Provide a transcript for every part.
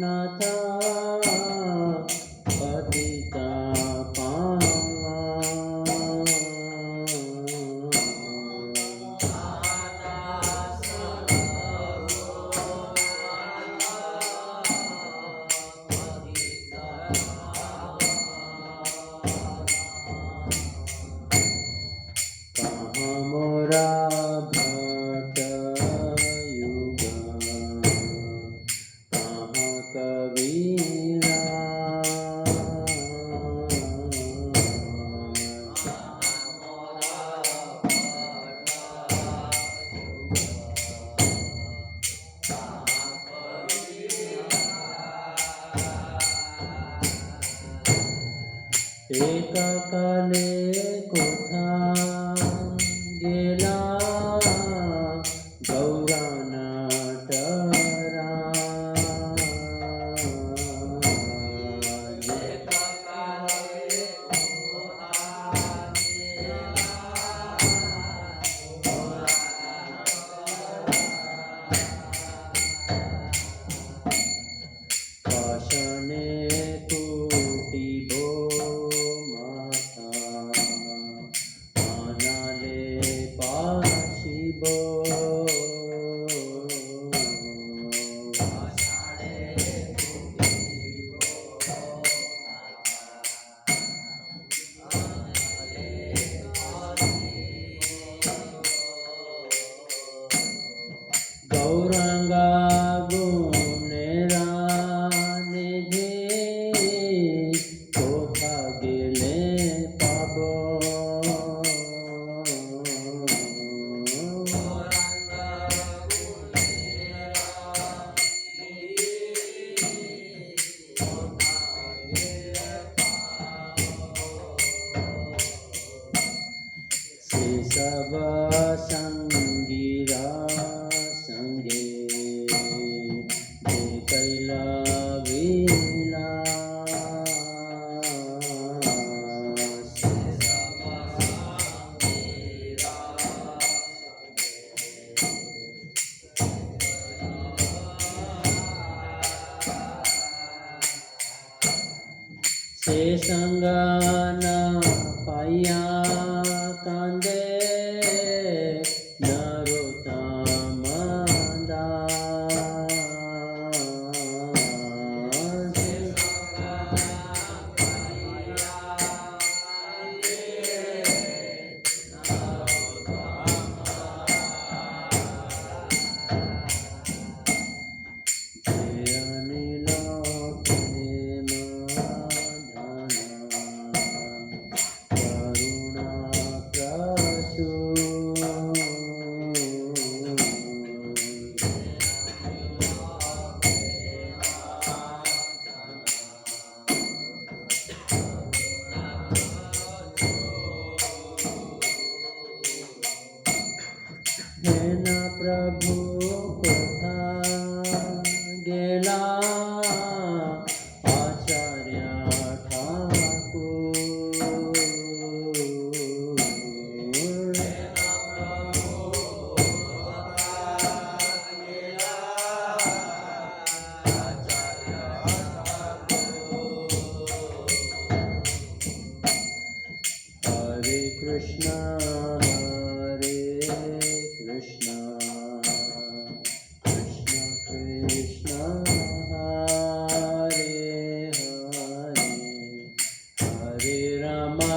नाथ पतिता मोरा भट युग कहाँ कबीरा एक काले कोठा गेला गौरा नटराज पाषाणे कुटिबो माथा आनाले पाशिबो गौरांगा गुणेरा निधे कोठा गेले पाबो से सब संगीरा संगे जे कैला से संग न पाया कांदे नरोत्तम हेना प्रभु कोठा गेला आचार्य ठाकुर हरे Krishna Krishna, Krishna Krishna, Hare Hare, Hare Rama,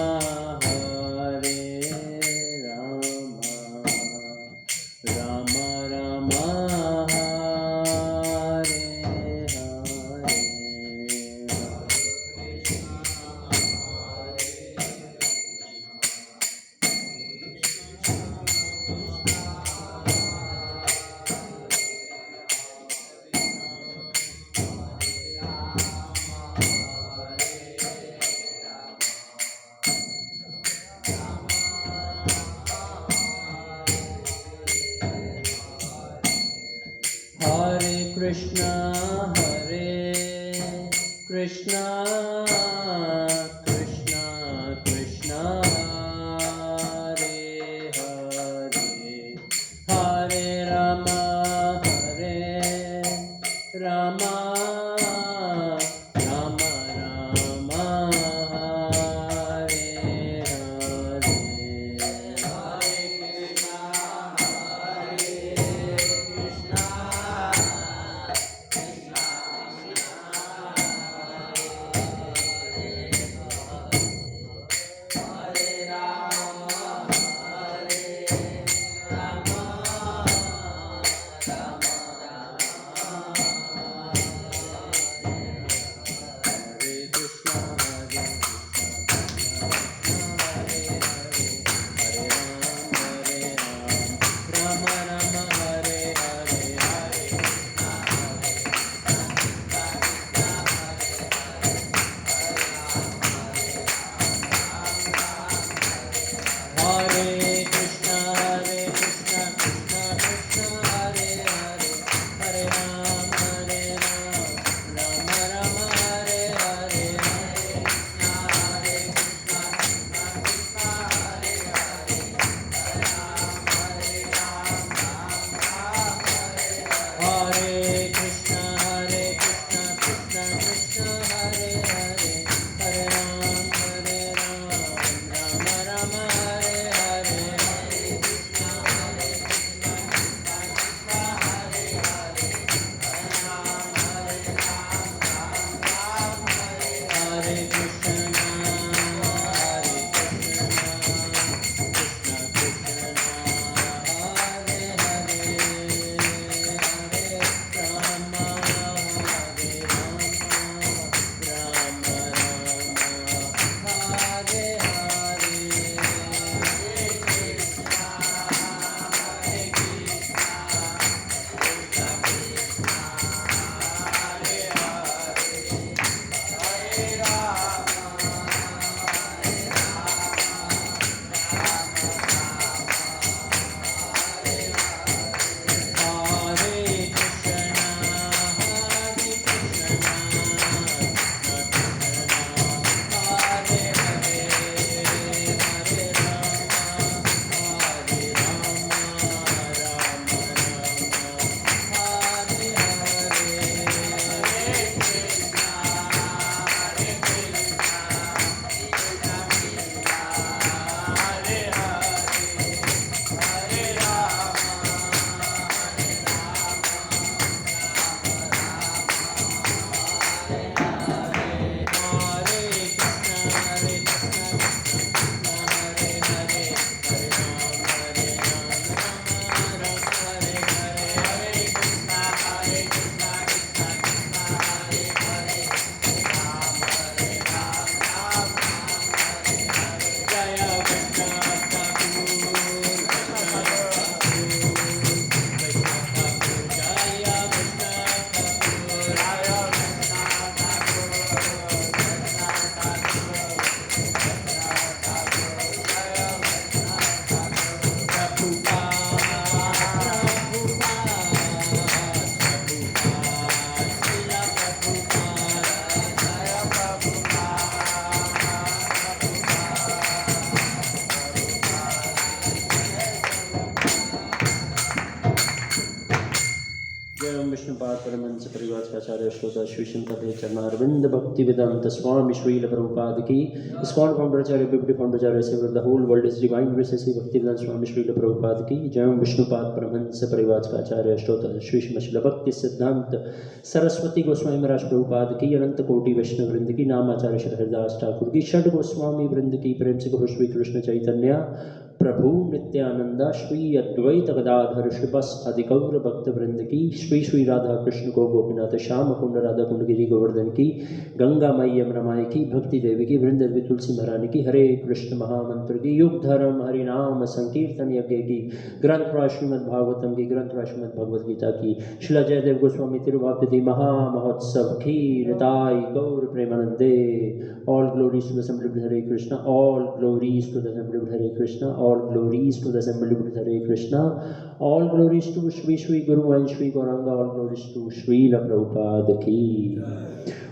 Hare Rama, Rama Rama, Hare Hare. Hare Krishna, Krishna Krishna, Hare Hare, Hare Rama, Rama Rama Rama Hare Hare Hare Krishna Hare Krishna Hare Hare Rama Rama Hare Hare Hare Krishna Krishna Krishna Hare Hare Hare Rama Rama Rama Hare Hare Hare Krishna Krishna Krishna Hare Hare Hare Rama Rama Rama Hare Hare Hare Krishna Krishna Krishna Hare Hare Hare Rama Rama Hare Hare Hare Jayam Vishnupad Paramhans परिवार का आचार्य श्रोता श्री श्रीपति चरणारविंद भक्ति वेदांत स्वामी श्रील प्रभुपाद की ISKCON founder Acharya बिबडी founder Acharya से the whole world is divine grace Bhakti Vedanta स्वामी श्रील प्रभुपाद की जयम विष्णुपाद परमहंस परिवार का आचार्य श्रोता श्री श्रीमशिल भक्ति सिद्धांत सरस्वती गोस्वामी महाराज प्रभुपाद की अनंत कोटि वैष्णव वृंद की नाम आचार्य श्री हरिदास ठाकुर की षड गोस्वामी वृंद की प्रेम से कहो श्री कृष्ण चैतन्य प्रभु नित्यानंद श्री अद्वैत गदाधर श्रीबस अधिकौर भक्त वृंद की श्री श्री राधा कृष्ण को गोपीनाथ श्याम कुंड राधा कुंड गिरी गोवर्धन की गंगा मई यमुना की भक्ति देवी की वृंद देवी तुलसी महारानी की हरे कृष्ण महामंत्र की युग धर्म हरिनाम संकीर्तन यज्ञ की ग्रंथ राज श्रीमद् भागवतम की ग्रंथ राज श्रीमद् भगवद गीता की शिला जयदेव गोस्वामी तिरुवाप्ति महामहोत्सव की हृदय गौर प्रेमानंदे all glories to the assembled Hare Krishna, all glories to the assembled Hare Krishna, all glories to the assembled Hare Krishna, all glories to Shri Shri Guru and Shri Gauranga, all glories to Shri Prabhupada ki.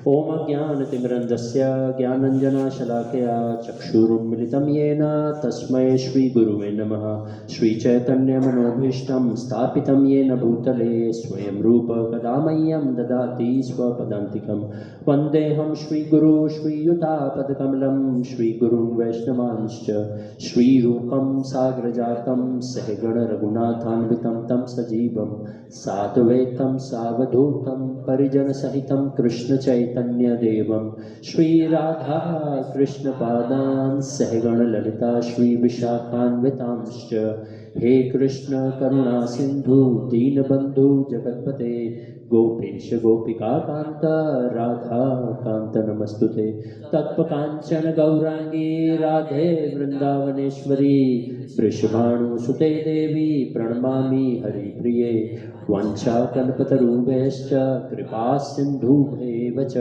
ओम अज्ञानतिमिरन्धस्य ज्ञानञ्जनशलाकया चक्षुरुन्मिलितं येन तस्मै श्रीगुरुवे नमः। श्रीचैतन्यमनोभीष्टं स्थापितं येन भूतले स्वयं रूप कदा मह्यं ददाति स्वपदान्तिकं। वन्देऽहं श्रीगुरु श्रीयुतापदकमलं श्रीगुरुं वैष्णवांश्च श्रीरूपं साग्रजातं सहगणरघुनाथान्वितं तं सजीवं साद्वैतं सावधूतं परिजनसहितं कृष्णचैतन्यदेवं श्रीराधा कृष्णपादान् सहगणललिता श्रीविशाखान्वितांश्च। हे कृष्ण करुणा सिन्धु दीनबन्धु जगत्पते गोपेश गोपिकान्त राधा कान्त नमस्तुते। तत्त्वकाञ्चन गौराङ्गी राधे वृन्दावनेश्वरी वृषभानुसुते देवी प्रणमामि हरिप्रिये। वाञ्छाकल्पतरुभ्यश्च कृपा सिन्धुभ्येव च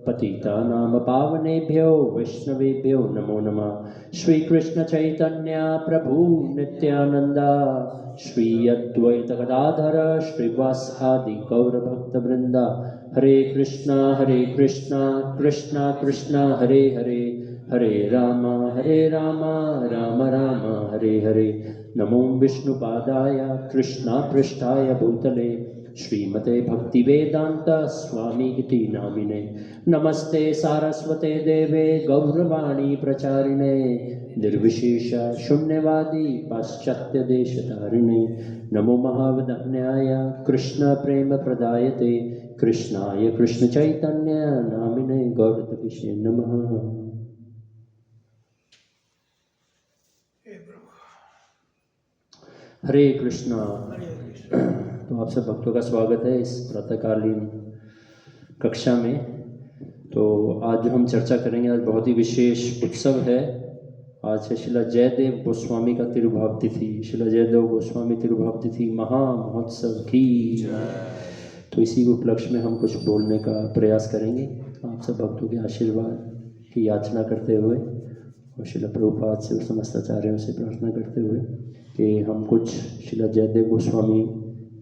पतितानां पावनेभ्यो वैष्णवेभ्यो नमो नमः। श्रीकृष्ण चैतन्य प्रभु नित्यानंद श्री अद्वैत गदाधर श्रीवासादि गौरभक्तवृंद। हरे कृष्णा कृष्णा कृष्णा हरे हरे, हरे राम राम राम हरे हरे। नमो विष्णुपादाय कृष्णापृष्ठाय भूतले श्रीमते भक्तिवेदांत स्वामी इति नामिने। नमस्ते सारस्वते देवे गौरवाणी प्रचारिणे निर्विशेष शून्यवादी पाश्चात्य देशतारिणे। नमो महावदन्याय कृष्ण प्रेम प्रदायते कृष्णाय कृष्ण चैतन्य नामिने गौरतपिषे नमः। हरे कृष्णा। तो आप सब भक्तों का स्वागत है इस प्रातःकालीन कक्षा में। तो आज जो हम चर्चा करेंगे, आज बहुत ही विशेष उत्सव है। आज है शिला जयदेव गोस्वामी का तिरुभाव तिथि। शिला जयदेव गोस्वामी तिरुभाव तिथि महामहोत्सव की। तो इसी उपलक्ष्य में हम कुछ बोलने का प्रयास करेंगे, आप सब भक्तों के आशीर्वाद की याचना करते हुए और शिला प्रभुपाद से और समस्त आचार्यों से प्रार्थना करते हुए कि हम कुछ शिला जयदेव गोस्वामी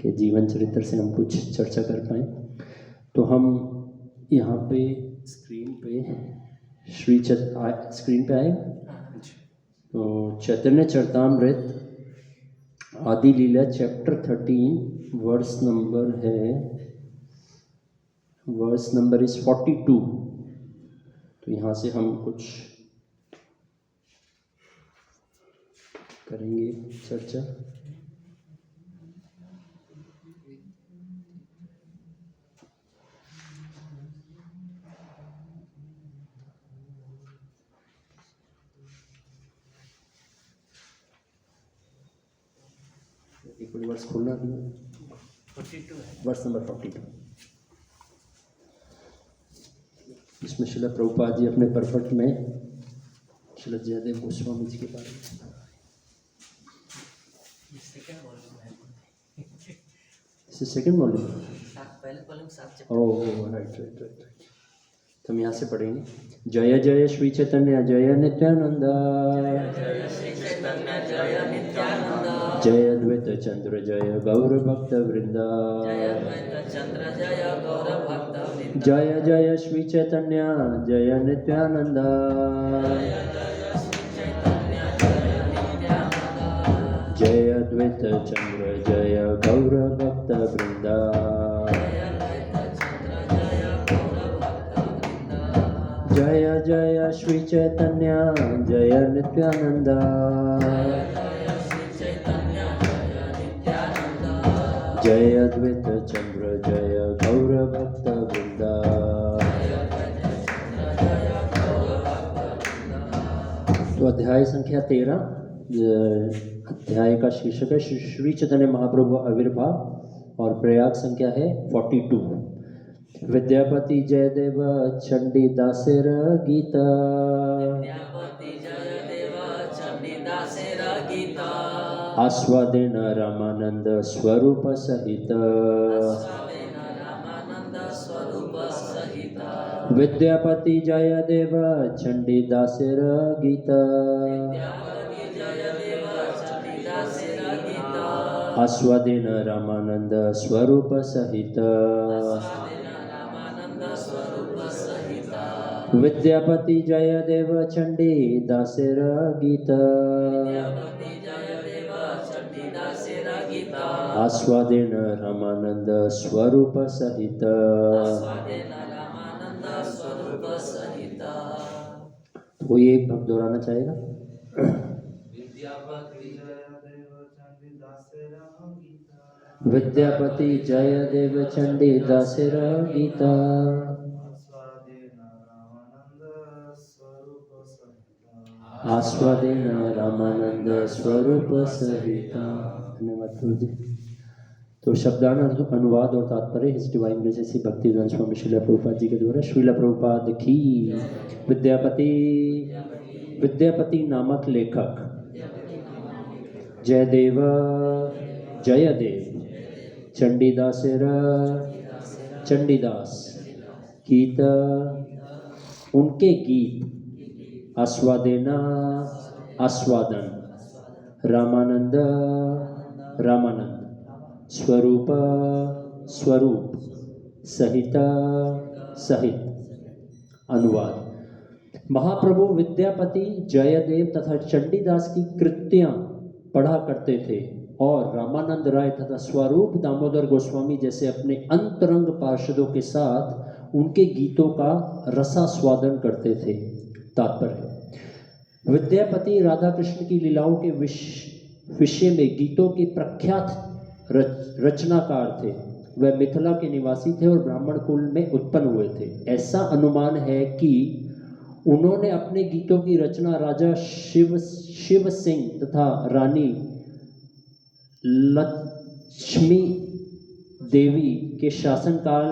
के जीवन चरित्र से हम कुछ चर्चा कर पाएँ। तो हम यहाँ पे स्क्रीन पे स्क्रीन पे आए। तो चैतन्य चरितामृत आदि लीला चैप्टर 13 वर्स नंबर इज 42। तो यहाँ से हम कुछ करेंगे चर्चा। एक वर्स खोलना भी 42 है, वर्स नंबर 42। इसमें शिला प्रभुपाद जी अपने परफट में शिला जयदेव गोस्वामी जी के बारे में। Second volume, oh right. तो हम यहाँ से पढ़ेंगे। जय जय श्री चैतन्य जय नित्यानंद, जय अद्वैत चंद्र जय गौर भक्त वृंद, जय जय श्री चैतन्य जय नित्यानंद, जय अद्वैत चंद्र जय गौर भक्त वृंद। जय जय श्री चैतन्य जय नित्यानंद, जय अद्वैत चंद्र जय गौर भक्त वृंद। तो अध्याय संख्या 13, अध्याय का शीर्षक है श्री चैतन्य महाप्रभु आविर्भाव और प्रयाग संख्या है 42। विद्यापति जयदेव चंडीदासेर गीता, आस्वादेन रामानंद स्वरूप सहित, विद्यापति जयदेव चंडीदासेर गीता, आस्वादेन रामानंद स्वरूप सहित, विद्यापति जयदेव चंडी दासेर गीता आस्वादेन रामानंद स्वरूप सहित कोई एक भक्त दोहराना चाहेगा? विद्यापति जयदेव चंडी दासेर गीता आस्वादेन रामानंद स्वरूप सहिता। धन्यवाद प्रभु जी। तो शब्दार्थ अनुवाद और तात्पर्य His Divine Grace Shri Bhaktivedanta Swami Srila Prabhupada ji के द्वारा। श्रील प्रभुपाद की। विद्यापति नामक लेखक जयदेव चंडीदासेर चंडीदास गीत उनके गीत आस्वादेना आस्वादन रामानंद स्वरूप सहित अनुवाद। महाप्रभु विद्यापति जयदेव तथा चंडीदास की कृतियां पढ़ा करते थे और रामानंद राय तथा स्वरूप दामोदर गोस्वामी जैसे अपने अंतरंग पार्षदों के साथ उनके गीतों का रसास्वादन करते थे। तात्पर्य: विद्यापति राधा कृष्ण की लीलाओं के विषय में गीतों के प्रख्यात रचनाकार थे। वह मिथिला के निवासी थे और ब्राह्मण कुल में उत्पन्न हुए थे। ऐसा अनुमान है कि उन्होंने अपने गीतों की रचना राजा शिव सिंह तथा रानी लक्ष्मी देवी के शासनकाल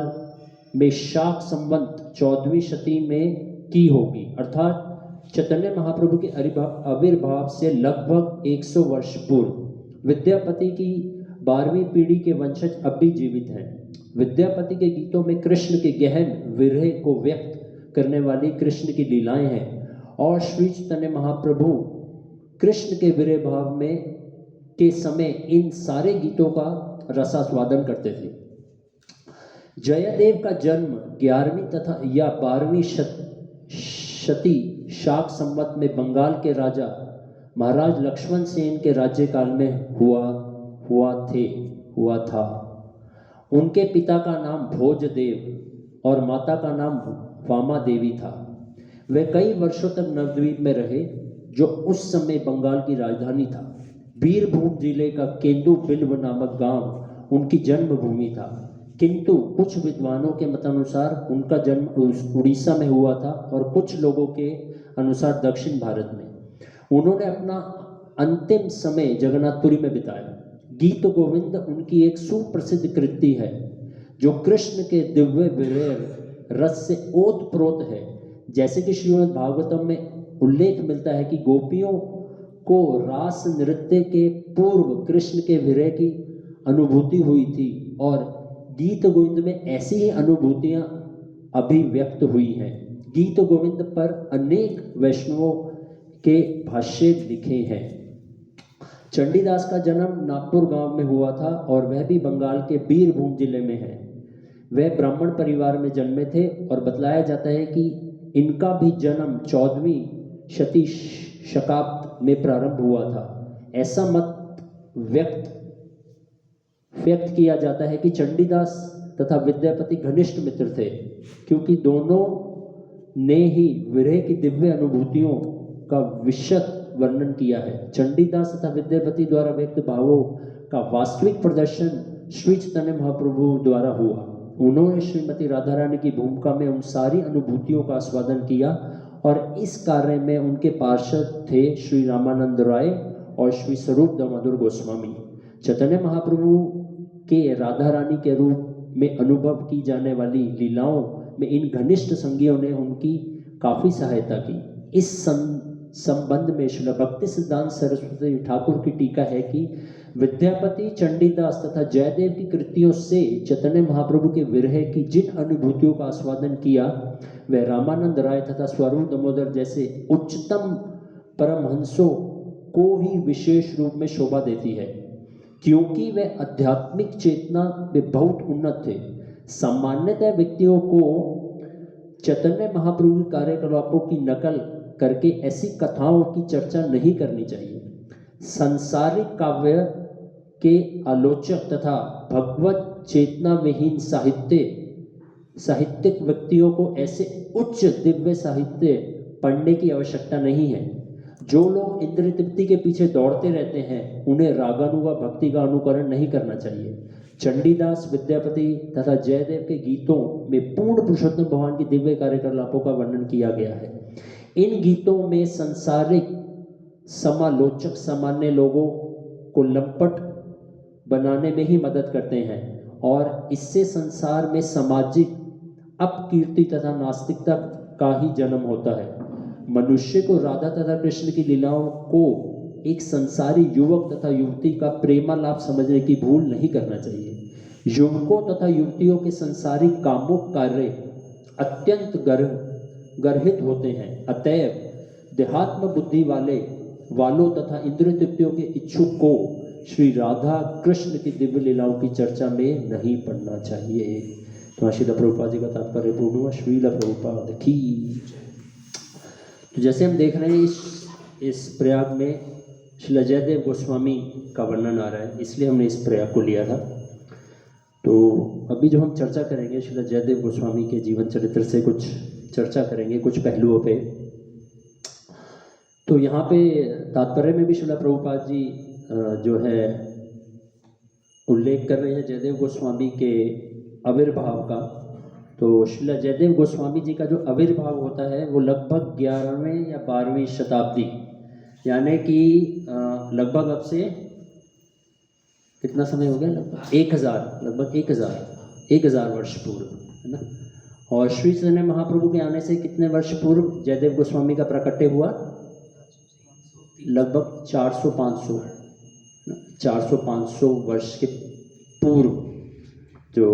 में शाक संवत 14वीं शती में की होगी, अर्थात चैतन्य महाप्रभु के आविर्भाव से लगभग 100 वर्ष पूर्व। विद्यापति की 12वीं पीढ़ी के वंशज अब भी जीवित हैं। विद्यापति के गीतों में कृष्ण के गहन विरह को व्यक्त करने वाली कृष्ण की लीलाएं हैं और श्री चैतन्य महाप्रभु कृष्ण के विरह भाव में के समय इन सारे गीतों का रसास्वादन करते थे। जयदेव का जन्म 11वीं तथा या 12वीं शती शाक संवत में बंगाल के राजा महाराज लक्ष्मण सेन के राज्यकाल में हुआ था। उनके पिता का नाम भोजदेव और माता का नाम वामा देवी था। वे कई वर्षों तक नवद्वीप में रहे, जो उस समय बंगाल की राजधानी था। बीरभूम जिले का केंदु बिल्व नामक गांव उनकी जन्मभूमि था, किंतु कुछ विद्वानों के मतानुसार उनका जन्म उड़ीसा में हुआ था और कुछ लोगों के अनुसार दक्षिण भारत में। उन्होंने अपना अंतिम समय जगन्नाथपुरी में बिताया। गीत गोविंद उनकी एक सुप्रसिद्ध कृति है जो कृष्ण के दिव्य विरह रस से ओतप्रोत है। जैसे कि श्रीमद् भागवतम में उल्लेख मिलता है कि गोपियों को रास नृत्य के पूर्व कृष्ण के विरह की अनुभूति हुई थी और गीत गोविंद में ऐसी ही अनुभूतियां अभिव्यक्त हुई हैं। गीत गोविंद पर अनेक वैष्णवों के भाष्य लिखे हैं। चंडीदास का जन्म नागपुर गांव में हुआ था और वह भी बंगाल के बीरभूम जिले में है। वह ब्राह्मण परिवार में जन्मे थे और बतलाया जाता है कि इनका भी जन्म 14वीं शती शकाब्द में प्रारंभ हुआ था। ऐसा मत व्यक्त किया जाता है कि चंडीदास तथा विद्यापति घनिष्ठ मित्र थे, क्योंकि दोनों ने ही विरह की दिव्य अनुभूतियों का विशद वर्णन किया है। चंडीदास तथा विद्यापति द्वारा व्यक्त भावों का वास्तविक प्रदर्शन श्री चैतन्य महाप्रभु द्वारा हुआ। उन्होंने श्रीमती राधा रानी की भूमिका में उन सारी अनुभूतियों का आस्वादन किया और इस कार्य में उनके पार्षद थे श्री रामानंद राय और श्री स्वरूप दामोदर गोस्वामी। चैतन्य महाप्रभु के राधा रानी के रूप में अनुभव की जाने वाली लीलाओं में इन घनिष्ठ संगियों ने उनकी काफी सहायता की। इस संबंध में श्रील भक्ति सिद्धांत सरस्वती ठाकुर की टीका है कि विद्यापति, चंडीदास तथा जयदेव की कृतियों से चैतन्य महाप्रभु के विरह की जिन अनुभूतियों का आस्वादन किया, वह रामानंद राय तथा स्वरूप दामोदर जैसे उच्चतम परमहंसों को ही विशेष रूप में शोभा देती है, क्योंकि वे आध्यात्मिक चेतना में बहुत उन्नत थे। सामान्यतः व्यक्तियों को चैतन्य महाप्रभु के कार्यकलापों की नकल करके ऐसी कथाओं की चर्चा नहीं करनी चाहिए। सांसारिक काव्य के आलोचक तथा भगवत चेतना विहीन साहित्यिक व्यक्तियों को ऐसे उच्च दिव्य साहित्य पढ़ने की आवश्यकता नहीं है। जो लोग इंद्रिय तृप्ति के पीछे दौड़ते रहते हैं उन्हें रागानु व भक्ति का अनुकरण नहीं करना चाहिए। चंडीदास, विद्यापति तथा जयदेव के गीतों में पूर्ण पुरुषोत्तम भगवान की दिव्य कार्यकलापों का वर्णन किया गया है। इन गीतों में संसारिक समालोचक सामान्य लोगों को लंपट बनाने में ही मदद करते हैं और इससे संसार में सामाजिक अपकीर्ति तथा नास्तिकता का ही जन्म होता है। मनुष्य को राधा तथा कृष्ण की लीलाओं को एक संसारी युवक तथा युवती का प्रेमालाप समझने की भूल नहीं करना चाहिए। युवकों तथा युवतियों के संसारिक कामुक कार्य अत्यंत गर्हित होते हैं। अतएव देहात्म बुद्धि वालों तथा इंद्रिय तृप्तियों के इच्छुक को श्री राधा कृष्ण की दिव्य लीलाओं की चर्चा में नहीं पढ़ना चाहिए। तो श्रील प्रभुपाद जी का तात्पर्य पूर्ण हुआ। श्रील प्रभुपाद की। तो जैसे हम देख रहे हैं इस प्रयाग में श्रील जयदेव गोस्वामी का वर्णन आ रहा है, इसलिए हमने इस प्रयाग को लिया था। तो अभी जो हम चर्चा करेंगे श्रील जयदेव गोस्वामी के जीवन चरित्र से कुछ चर्चा करेंगे कुछ पहलुओं पे। तो यहाँ पे तात्पर्य में भी श्रील प्रभुपाद जी जो है उल्लेख कर रहे हैं जयदेव गोस्वामी के आविर्भाव का। तो श्रील जयदेव गोस्वामी जी का जो आविर्भाव होता है वो लगभग 11वें या 12वीं शताब्दी, यानी कि लगभग अब से कितना समय हो गया, लगभग 1000 वर्ष पूर्व, है ना। और श्री चैतन्य महाप्रभु के आने से कितने वर्ष पूर्व जयदेव गोस्वामी का प्रकट्य हुआ? लगभग 400-500 वर्ष के पूर्व जो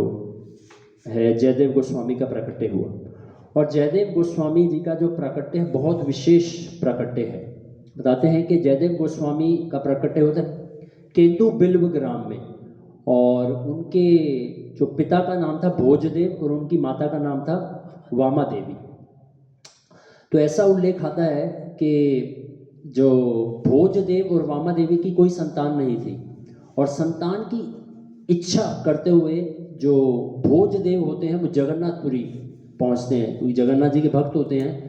है जयदेव गोस्वामी का प्रकट्य हुआ। और जयदेव गोस्वामी जी का जो प्रकट्य है बहुत विशेष प्रकट्य है। बताते हैं कि जयदेव गोस्वामी का प्रकट्य होता है केतु बिल्व ग्राम में, और उनके जो पिता का नाम था भोजदेव और उनकी माता का नाम था वामा देवी। तो ऐसा उल्लेख आता है कि जो भोजदेव और वामा देवी की कोई संतान नहीं थी, और संतान की इच्छा करते हुए जो भोजदेव होते हैं वो जगन्नाथपुरी पहुंचते हैं, क्योंकि जगन्नाथ जी के भक्त होते हैं।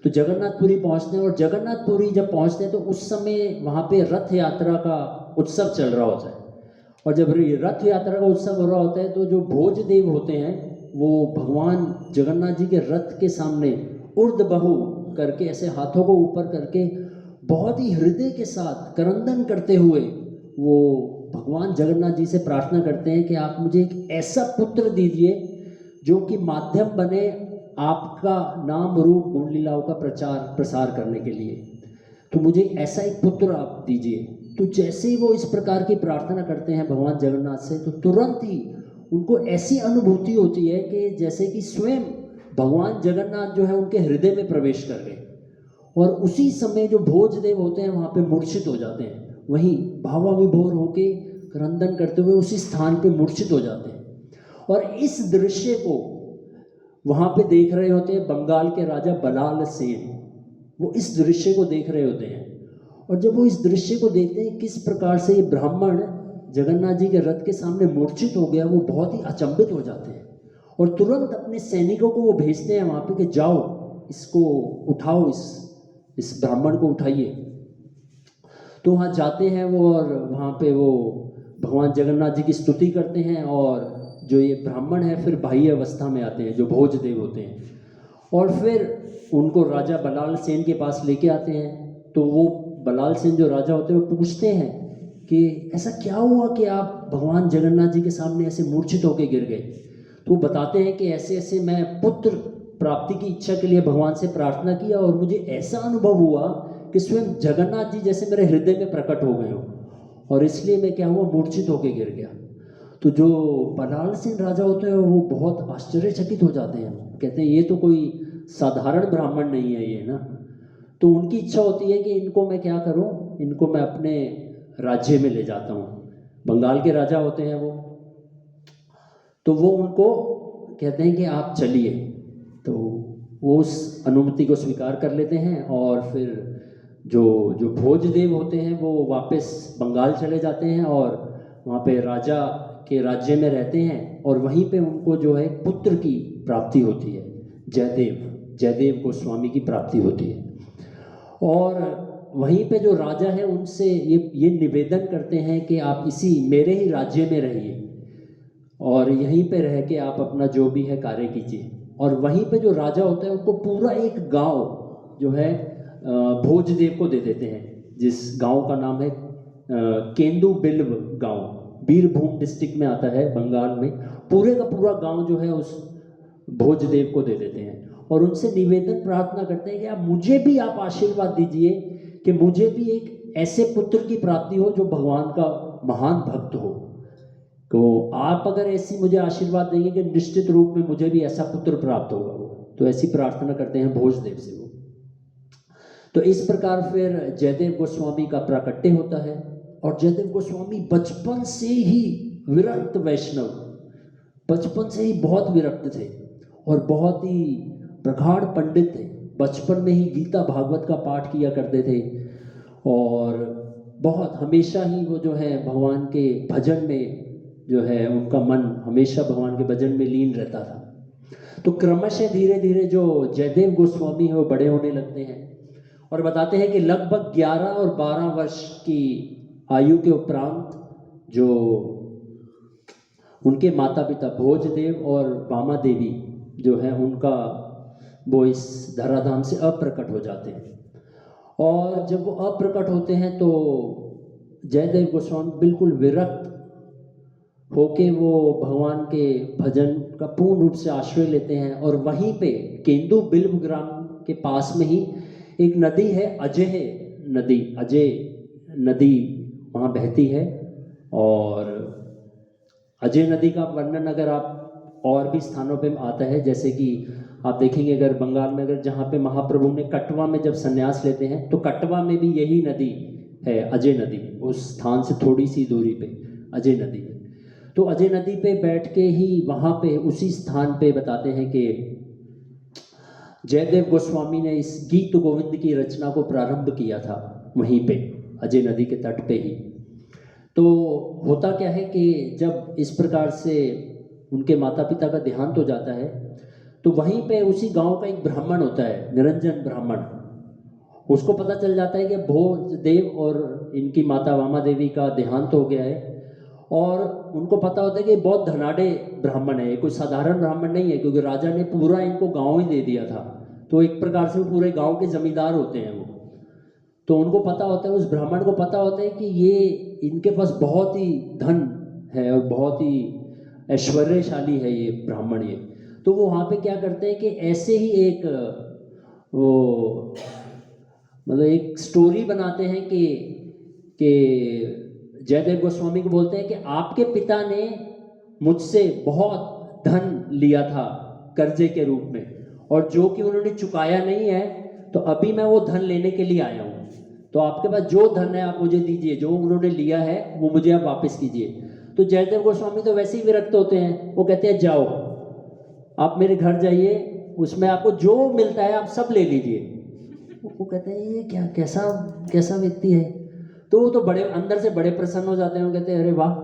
तो जगन्नाथपुरी पहुंचते हैं, और जगन्नाथपुरी जब पहुंचते हैं तो उस समय वहाँ पे रथ यात्रा का उत्सव चल रहा होता है। और जब रथ यात्रा का उत्सव हो रहा होता है तो जो भोजदेव होते हैं वो भगवान जगन्नाथ जी के रथ के सामने उर्धबहु करके ऐसे हाथों को ऊपर करके बहुत ही हृदय के साथ करंदन करते हुए वो भगवान जगन्नाथ जी से प्रार्थना करते हैं कि आप मुझे एक ऐसा पुत्र दीजिए जो कि माध्यम बने आपका नाम रूप गुण लीलाओं का प्रसार करने के लिए। तो मुझे ऐसा एक पुत्र आप दीजिए। तो जैसे ही वो इस प्रकार की प्रार्थना करते हैं भगवान जगन्नाथ से, तो तुरंत ही उनको ऐसी अनुभूति होती है कि जैसे कि स्वयं भगवान जगन्नाथ जो है उनके हृदय में प्रवेश कर गए। और उसी समय जो भोजदेव होते हैं वहाँ पे मूर्छित हो जाते हैं, वहीं भावाविभोर होके क्रंदन करते हुए उसी स्थान पे मूर्छित हो जाते हैं। और इस दृश्य को वहाँ पे देख रहे होते हैं बंगाल के राजा बलाल सेन, वो इस दृश्य को देख रहे होते हैं। और जब वो इस दृश्य को देखते हैं किस प्रकार से ये ब्राह्मण जगन्नाथ जी के रथ के सामने मूर्छित हो गया, वो बहुत ही अचंभित हो जाते हैं और तुरंत अपने सैनिकों को वो भेजते हैं वहाँ पे कि जाओ इसको उठाओ, इस ब्राह्मण को उठाइए। तो वहाँ जाते हैं वो, और वहाँ पे वो भगवान जगन्नाथ जी की स्तुति करते हैं। और जो ये ब्राह्मण है फिर बाह्य अवस्था में आते हैं जो भोजदेव होते हैं, और फिर उनको राजा बलाल सेन के पास लेके आते हैं। तो वो बलाल सेन जो राजा होते हैं वो पूछते हैं कि ऐसा क्या हुआ कि आप भगवान जगन्नाथ जी के सामने ऐसे मूर्छित होकर गिर गए। तो वो बताते हैं कि ऐसे ऐसे मैं पुत्र प्राप्ति की इच्छा के लिए भगवान से प्रार्थना किया और मुझे ऐसा अनुभव हुआ कि स्वयं जगन्नाथ जी जैसे मेरे हृदय में प्रकट हो गए हो, और इसलिए मैं क्या हुआ मूर्छित होकर गिर गया। तो जो बलाल सेन राजा होते हैं वो बहुत आश्चर्यचकित हो जाते हैं, कहते हैं ये तो कोई साधारण ब्राह्मण नहीं है ये ना। तो उनकी इच्छा होती है कि इनको मैं क्या करूं, इनको मैं अपने राज्य में ले जाता हूं। बंगाल के राजा होते हैं वो, तो वो उनको कहते हैं कि आप चलिए। तो वो उस अनुमति को स्वीकार कर लेते हैं और फिर जो जो भोजदेव होते हैं वो वापस बंगाल चले जाते हैं और वहाँ पे राजा के राज्य में रहते हैं और वहीं पे उनको जो है पुत्र की प्राप्ति होती है, जयदेव गोस्वामी की प्राप्ति होती है। और वहीं पे जो राजा है उनसे ये निवेदन करते हैं कि आप इसी मेरे ही राज्य में रहिए और यहीं पे रह के आप अपना जो भी है कार्य कीजिए। और वहीं पे जो राजा होता है उनको पूरा एक गांव जो है भोजदेव को दे देते हैं, जिस गांव का नाम है केंदू बिल्व गांव, बीरभूम डिस्ट्रिक्ट में आता है बंगाल में। पूरे का पूरा गांव जो है उस भोजदेव को दे देते हैं और उनसे निवेदन प्रार्थना करते हैं कि आप मुझे भी आप आशीर्वाद दीजिए कि मुझे भी एक ऐसे पुत्र की प्राप्ति हो जो भगवान का महान भक्त हो। तो आप अगर ऐसी मुझे आशीर्वाद देंगे कि निश्चित रूप में मुझे भी ऐसा पुत्र प्राप्त होगा। वो तो ऐसी प्रार्थना करते हैं भोजदेव से वो। तो इस प्रकार फिर जयदेव गोस्वामी का प्राकट्य होता है और जयदेव गोस्वामी बचपन से ही विरक्त वैष्णव, बचपन से ही बहुत विरक्त थे और बहुत ही प्रगाढ़ पंडित थे। बचपन में ही गीता भागवत का पाठ किया करते थे और बहुत हमेशा ही वो जो है भगवान के भजन में जो है उनका मन हमेशा भगवान के भजन में लीन रहता था। तो क्रमशः धीरे धीरे जो जयदेव गोस्वामी है वो बड़े होने लगते हैं और बताते हैं कि लगभग 11 और 12 वर्ष की आयु के उपरांत जो उनके माता पिता भोजदेव और वामा देवी जो है उनका वो इस धराधाम से अप्रकट हो जाते हैं। और जब वो अप्रकट होते हैं तो जयदेव गोस्वामी बिल्कुल विरक्त होके वो भगवान के भजन का पूर्ण रूप से आश्रय लेते हैं। और वहीं पे केंदू बिल्व ग्राम के पास में ही एक नदी है, अजय नदी वहाँ बहती है। और अजय नदी का वर्णन अगर आप और भी स्थानों पे आता है, जैसे कि आप देखेंगे अगर बंगाल में अगर जहाँ पे महाप्रभु ने कटवा में जब संन्यास लेते हैं तो कटवा में भी यही नदी है, अजय नदी, उस स्थान से थोड़ी सी दूरी पे अजय नदी है। तो अजय नदी पे बैठ के ही वहाँ पे उसी स्थान पे बताते हैं कि जयदेव गोस्वामी ने इस गीत गोविंद की रचना को प्रारंभ किया था वहीं पे अजय नदी के तट पे ही। तो होता क्या है कि जब इस प्रकार से उनके माता पिता का देहांत हो जाता है तो वहीं पे उसी गांव का एक ब्राह्मण होता है, निरंजन ब्राह्मण। उसको पता चल जाता है कि भोजदेव और इनकी माता वामा देवी का देहांत हो गया है और उनको पता होता है कि बहुत धनाढ़े ब्राह्मण है, कोई साधारण ब्राह्मण नहीं है, क्योंकि राजा ने पूरा इनको गांव ही दे दिया था। तो एक प्रकार से वो पूरे गांव के जमींदार होते हैं वो। तो उनको पता होता है, उस ब्राह्मण को पता होता है कि ये इनके पास बहुत ही धन है और बहुत ही ऐश्वर्यशाली है ये ब्राह्मण ये। तो वो वहाँ पे क्या करते हैं कि ऐसे ही एक वो मतलब एक स्टोरी बनाते हैं कि जयदेव गोस्वामी को बोलते हैं कि आपके पिता ने मुझसे बहुत धन लिया था कर्जे के रूप में और जो कि उन्होंने चुकाया नहीं है, तो अभी मैं वो धन लेने के लिए आया हूँ। तो आपके पास जो धन है आप मुझे दीजिए, जो उन्होंने लिया है वो मुझे आप वापस कीजिए। तो जयदेव गोस्वामी तो वैसे ही विरक्त होते हैं, वो कहते हैं जाओ आप मेरे घर जाइए, उसमें आपको जो मिलता है आप सब ले लीजिए। वो कहते हैं ये क्या कैसा व्यक्ति है। तो वो तो बड़े अंदर से बड़े प्रसन्न हो जाते हैं। वो कहते हैं अरे वाह,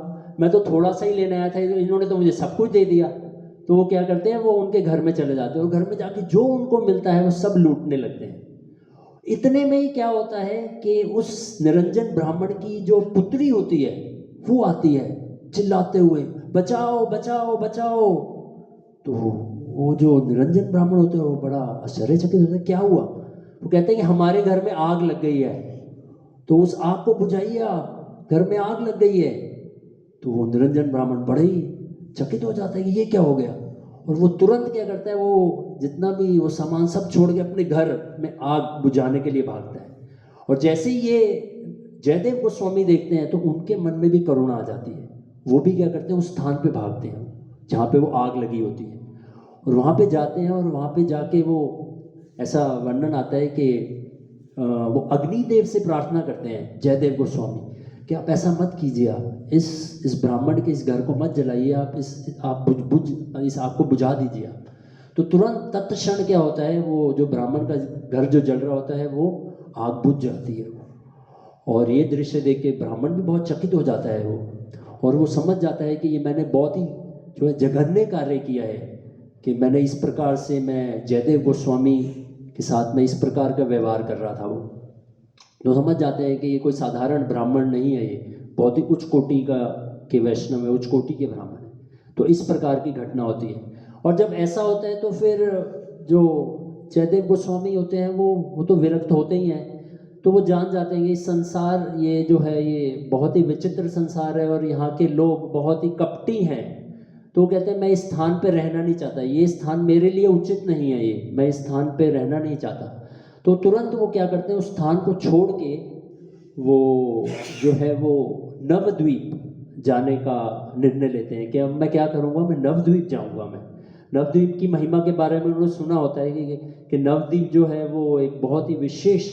मैं तो थोड़ा सा ही लेने आया था, इन्होंने तो मुझे सब कुछ दे दिया। तो वो क्या करते हैं, वो उनके घर में चले जाते हैं और घर में जाके जो उनको मिलता है वो सब लूटने लगते हैं। इतने में ही क्या होता है कि उस निरंजन ब्राह्मण की जो पुत्री होती है वो आती है चिल्लाते हुए, बचाओ बचाओ बचाओ। तो वो जो निरंजन ब्राह्मण होते हैं वो बड़ा आश्चर्यचकित होता है, क्या हुआ। वो कहते हैं कि हमारे घर में आग लग गई है, तो उस आग को बुझाइए, आप घर में आग लग गई है। तो वो निरंजन ब्राह्मण बड़े ही चकित हो जाता है कि ये क्या हो गया। और वो तुरंत क्या करता है, वो जितना भी वो सामान सब छोड़ के अपने घर में आग बुझाने के लिए भागता है। और जैसे ही ये जयदेव गोस्वामी देखते हैं तो उनके मन में भी करुणा आ जाती है। वो भी क्या करते हैं, उस स्थान पे भागते हैं जहाँ पे वो आग लगी होती है और वहाँ पे जाते हैं। और वहाँ पे जाके वो ऐसा वर्णन आता है कि वो अग्निदेव से प्रार्थना करते हैं जयदेव गोस्वामी कि आप ऐसा मत कीजिए, आप इस ब्राह्मण के इस घर को मत जलाइए, आप इस आग को बुझा दीजिए आप। तो तुरंत तत्क्षण क्या होता है, वो जो ब्राह्मण का घर जो जल रहा होता है वो आग बुझ जाती है। और ये दृश्य देख के ब्राह्मण भी बहुत चकित हो जाता है वो, और वो समझ जाता है कि ये मैंने बहुत ही जो है जघन्य कार्य किया है, कि मैंने इस प्रकार से मैं जयदेव गोस्वामी के साथ में इस प्रकार का व्यवहार कर रहा था। वो तो समझ जाते हैं कि ये कोई साधारण ब्राह्मण नहीं है, ये बहुत ही उच्च कोटि का के वैष्णव है, उच्च कोटि के ब्राह्मण है। तो इस प्रकार की घटना होती है। और जब ऐसा होता है तो फिर जो जयदेव गोस्वामी होते हैं वो तो विरक्त होते ही हैं। तो वो जान जाते हैं कि संसार ये जो है ये बहुत ही विचित्र संसार है और यहाँ के लोग बहुत ही कपटी हैं। तो वो कहते हैं मैं इस स्थान पे रहना नहीं चाहता, ये स्थान मेरे लिए उचित नहीं है, ये मैं इस स्थान पे रहना नहीं चाहता। तो तुरंत वो क्या करते हैं, उस स्थान को छोड़ के वो जो है वो नवद्वीप जाने का निर्णय लेते हैं कि अब मैं क्या करूँगा, मैं नवद्वीप जाऊँगा। मैं नवद्वीप की महिमा के बारे में उन्होंने सुना होता है कि नवद्वीप जो है वो एक बहुत ही विशेष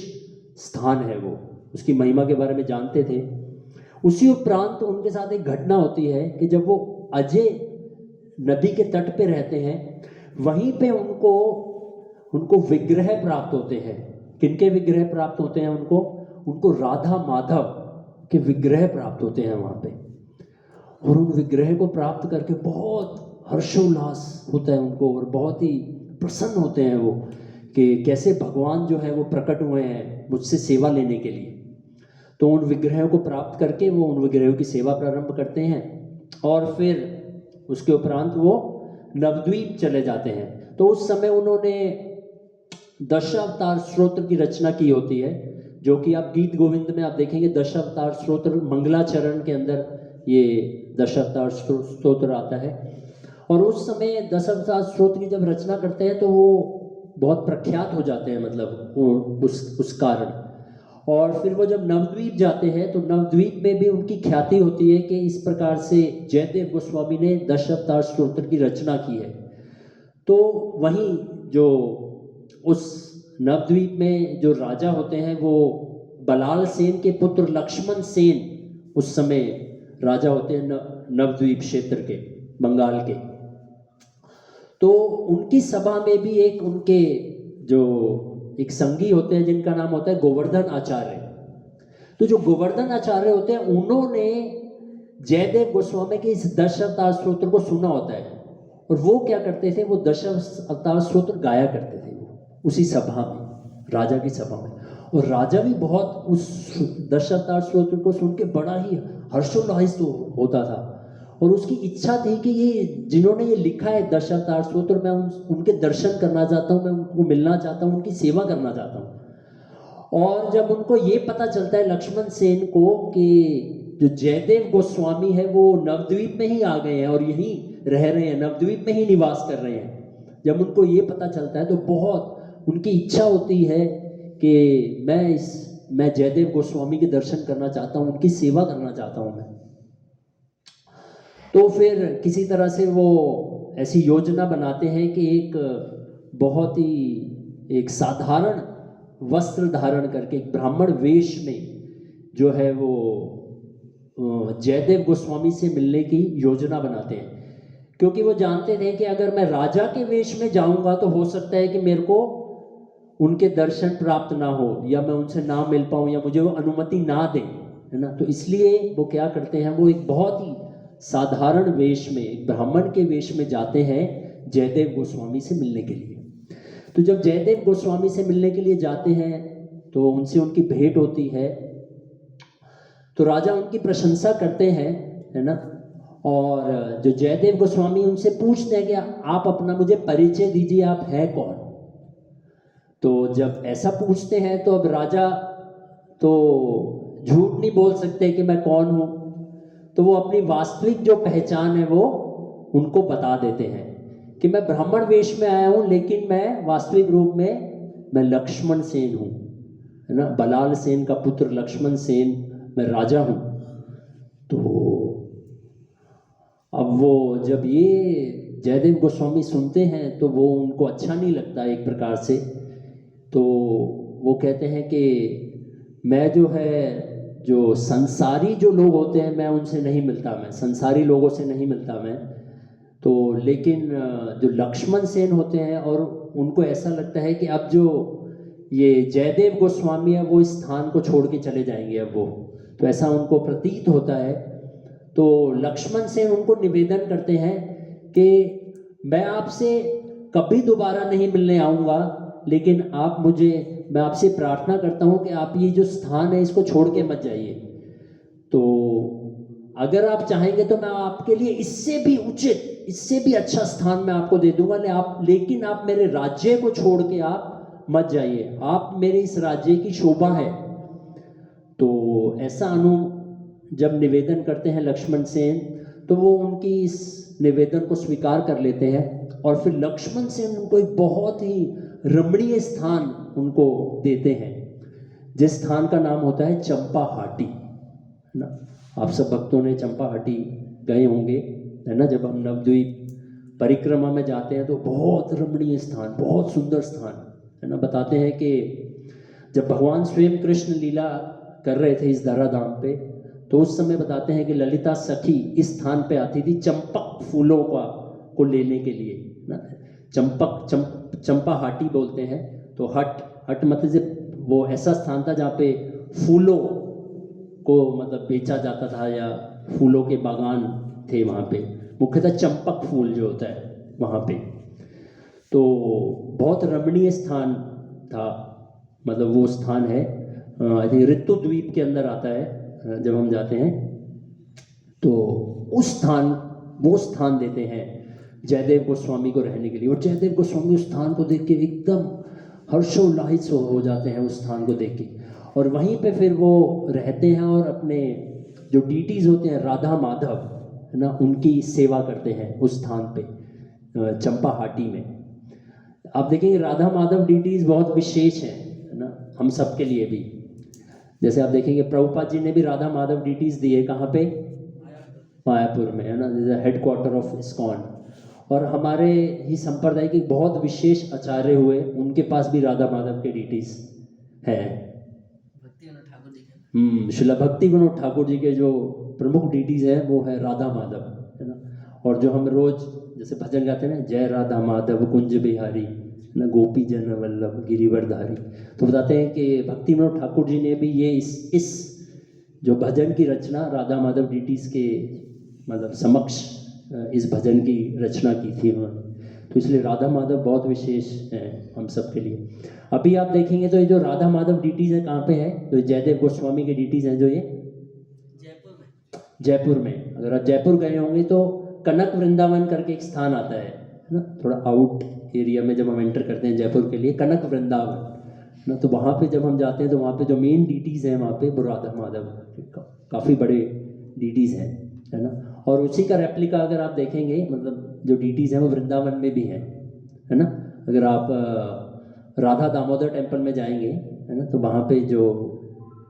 स्थान है, वो उसकी महिमा के बारे में जानते थे। उसी उपरांत उनके साथ एक घटना होती है कि जब वो अजय नदी के तट पे रहते हैं, वहीं पे उनको विग्रह प्राप्त होते हैं। किनके विग्रह प्राप्त होते हैं उनको राधा माधव के विग्रह प्राप्त होते हैं वहां पे। और उन विग्रह को प्राप्त करके बहुत हर्षोल्लास होता है उनको, और बहुत ही प्रसन्न होते हैं वो कि कैसे भगवान जो है वो प्रकट हुए हैं मुझसे सेवा लेने के लिए। तो उन विग्रहों को प्राप्त करके वो उन विग्रहों की सेवा प्रारंभ करते हैं, और फिर उसके उपरांत वो नवद्वीप चले जाते हैं। तो उस समय उन्होंने दशावतार स्तोत्र की रचना की होती है, जो कि आप गीत गोविंद में आप देखेंगे दशावतार स्तोत्र मंगलाचरण के अंदर ये दशावतार स्तोत्र आता है। और उस समय दशावतार स्तोत्र की जब रचना करते हैं तो वो बहुत प्रख्यात हो जाते हैं, मतलब उस कारण। और फिर वो जब नवद्वीप जाते हैं तो नवद्वीप में भी उनकी ख्याति होती है कि इस प्रकार से जयदेव गोस्वामी ने दशावतार स्तोत्र की रचना की है। तो वहीं जो उस नवद्वीप में जो राजा होते हैं वो बलाल सेन के पुत्र लक्ष्मण सेन उस समय राजा होते हैं नवद्वीप क्षेत्र के, बंगाल के। तो उनकी सभा में भी एक उनके जो एक संगी होते हैं जिनका नाम होता है गोवर्धन आचार्य। तो जो गोवर्धन आचार्य होते हैं उन्होंने जयदेव गोस्वामी के इस दशावतार स्तोत्र को सुना होता है, और वो क्या करते थे, वो दशावतार स्तोत्र गाया करते थे वो उसी सभा में, राजा की सभा में। और राजा भी बहुत उस दशावतार स्तोत्र को सुन के बड़ा ही हर्षोल्लासित होता था, और उसकी इच्छा थी कि ये जिन्होंने ये लिखा है दशावतार स्तोत्र, मैं उनके दर्शन करना चाहता हूँ, मैं उनको मिलना चाहता हूँ, उनकी सेवा करना चाहता हूँ। और जब उनको ये पता चलता है लक्ष्मण सेन को कि जो जयदेव गोस्वामी है वो नवद्वीप में ही आ गए हैं और यहीं रह रहे हैं, नवद्वीप में ही निवास कर रहे हैं, जब उनको ये पता चलता है तो बहुत उनकी इच्छा होती है कि मैं जयदेव गोस्वामी के दर्शन करना चाहता हूँ, उनकी सेवा करना चाहता हूँ मैं। तो फिर किसी तरह से वो ऐसी योजना बनाते हैं कि एक बहुत ही एक साधारण वस्त्र धारण करके एक ब्राह्मण वेश में जो है वो जयदेव गोस्वामी से मिलने की योजना बनाते हैं, क्योंकि वो जानते थे कि अगर मैं राजा के वेश में जाऊंगा तो हो सकता है कि मेरे को उनके दर्शन प्राप्त ना हो, या मैं उनसे ना मिल पाऊं, या मुझे वो अनुमति ना दें, है ना। तो इसलिए वो क्या करते हैं, वो एक बहुत ही साधारण वेश में, ब्राह्मण के वेश में जाते हैं जयदेव गोस्वामी से मिलने के लिए। तो जब जयदेव गोस्वामी से मिलने के लिए जाते हैं तो उनसे उनकी भेंट होती है, तो राजा उनकी प्रशंसा करते हैं, है ना। और जो जयदेव गोस्वामी उनसे पूछते हैं कि आप अपना मुझे परिचय दीजिए, आप हैं कौन। तो जब ऐसा पूछते हैं तो अब राजा तो झूठ नहीं बोल सकते कि मैं कौन हूं, तो वो अपनी वास्तविक जो पहचान है वो उनको बता देते हैं कि मैं ब्राह्मण वेश में आया हूं, लेकिन मैं वास्तविक रूप में मैं लक्ष्मण सेन हूं, है ना, बलाल सेन का पुत्र लक्ष्मण सेन, मैं राजा हूं। तो अब वो जब ये जयदेव गोस्वामी सुनते हैं तो वो उनको अच्छा नहीं लगता एक प्रकार से। तो वो कहते हैं कि मैं जो है जो संसारी जो लोग होते हैं मैं उनसे नहीं मिलता, मैं संसारी लोगों से नहीं मिलता, तो लेकिन जो लक्ष्मण सेन होते हैं और उनको ऐसा लगता है कि अब जो ये जयदेव गोस्वामी है वो इस स्थान को छोड़ के चले जाएंगे अब वो, तो ऐसा उनको प्रतीत होता है। तो लक्ष्मण सेन उनको निवेदन करते हैं कि मैं आपसे कभी दोबारा नहीं मिलने आऊँगा, लेकिन मैं आपसे प्रार्थना करता हूँ कि आप ये जो स्थान है इसको छोड़ के मत जाइए। तो अगर आप चाहेंगे तो मैं आपके लिए इससे भी उचित, इससे भी अच्छा स्थान मैं आपको दे दूंगा, लेकिन आप मेरे राज्य को छोड़ के आप मत जाइए, आप मेरे इस राज्य की शोभा है। तो ऐसा जब निवेदन करते हैं लक्ष्मण सेन, तो वो उनकी इस निवेदन को स्वीकार कर लेते हैं और फिर लक्ष्मण सेन उनको एक बहुत ही रमणीय स्थान उनको देते हैं, जिस स्थान का नाम होता है चंपाहाटी, है ना। आप सब भक्तों ने चंपाहाटी गए होंगे, है ना। जब हम नवद्वीप परिक्रमा में जाते हैं तो बहुत रमणीय स्थान, बहुत सुंदर स्थान, है ना। बताते हैं कि जब भगवान स्वयं कृष्ण लीला कर रहे थे इस धराधाम पे, तो उस समय बताते हैं कि ललिता सखी इस स्थान पे आती थी चंपक फूलों को लेने के लिए ना। चंपाहाटी बोलते हैं। तो हट मतलब वो ऐसा स्थान था जहाँ पे फूलों को मतलब बेचा जाता था, या फूलों के बागान थे वहाँ पे, मुख्यतः चंपक फूल जो होता है वहाँ पे। तो बहुत रमणीय स्थान था, मतलब वो स्थान है आई थिंक ऋतु द्वीप के अंदर आता है जब हम जाते हैं। तो वो स्थान देते हैं जयदेव गोस्वामी को रहने के लिए, और जयदेव गोस्वामी उस स्थान को देख के एकदम हर्षोल्लासित हो जाते हैं उस स्थान को देख के, और वहीं पे फिर वो रहते हैं और अपने जो डीटीज होते हैं राधा माधव, है ना, उनकी सेवा करते हैं उस स्थान पे चंपाहाटी में। आप देखेंगे राधा माधव डीटीज बहुत विशेष हैं, है ना, हम सब के लिए भी। जैसे आप देखेंगे प्रभुपाद जी ने भी राधा माधव डीटीज दिए, कहाँ पे? मायापुर में, है ना, जैसे हेडक्वार्टर ऑफ इस्कॉन। और हमारे ही संप्रदाय के बहुत विशेष आचार्य हुए, उनके पास भी राधा माधव के डीटीज हैं। श्रीला भक्ति विनोद ठाकुर जी के जो प्रमुख डीटीज हैं वो है राधा माधव, है ना। और जो हम रोज जैसे भजन गाते हैं ना, जय राधा माधव कुंज बिहारी, है ना, गोपी जन वल्लभ गिरिवरधारी, तो बताते हैं कि भक्ति विनोद ठाकुर जी ने भी ये इस जो भजन की रचना राधा माधव डीटीज के मतलब समक्ष इस भजन की रचना की थी उन्होंने। तो इसलिए राधा माधव बहुत विशेष है हम सब के लिए। अभी आप देखेंगे तो ये जो राधा माधव डीटीज है कहाँ पे है? तो जयदेव गोस्वामी के डीटीज हैं जो ये जयपुर में। अगर आप जयपुर गए होंगे तो कनक वृंदावन करके एक स्थान आता है ना, थोड़ा आउट एरिया में जब हम एंटर करते हैं जयपुर के लिए, कनक वृंदावन ना, तो वहाँ पे जब हम जाते हैं तो वहाँ पे जो मेन डीटीज हैं वहाँ पे वो राधा माधव काफ़ी बड़े डीटीज हैं, है ना। और उसी का रेप्लिका अगर आप देखेंगे, मतलब जो डीटीज हैं वो वृंदावन में भी हैं, है ना। अगर आप राधा दामोदर टेम्पल में जाएंगे, है ना, तो वहाँ पे जो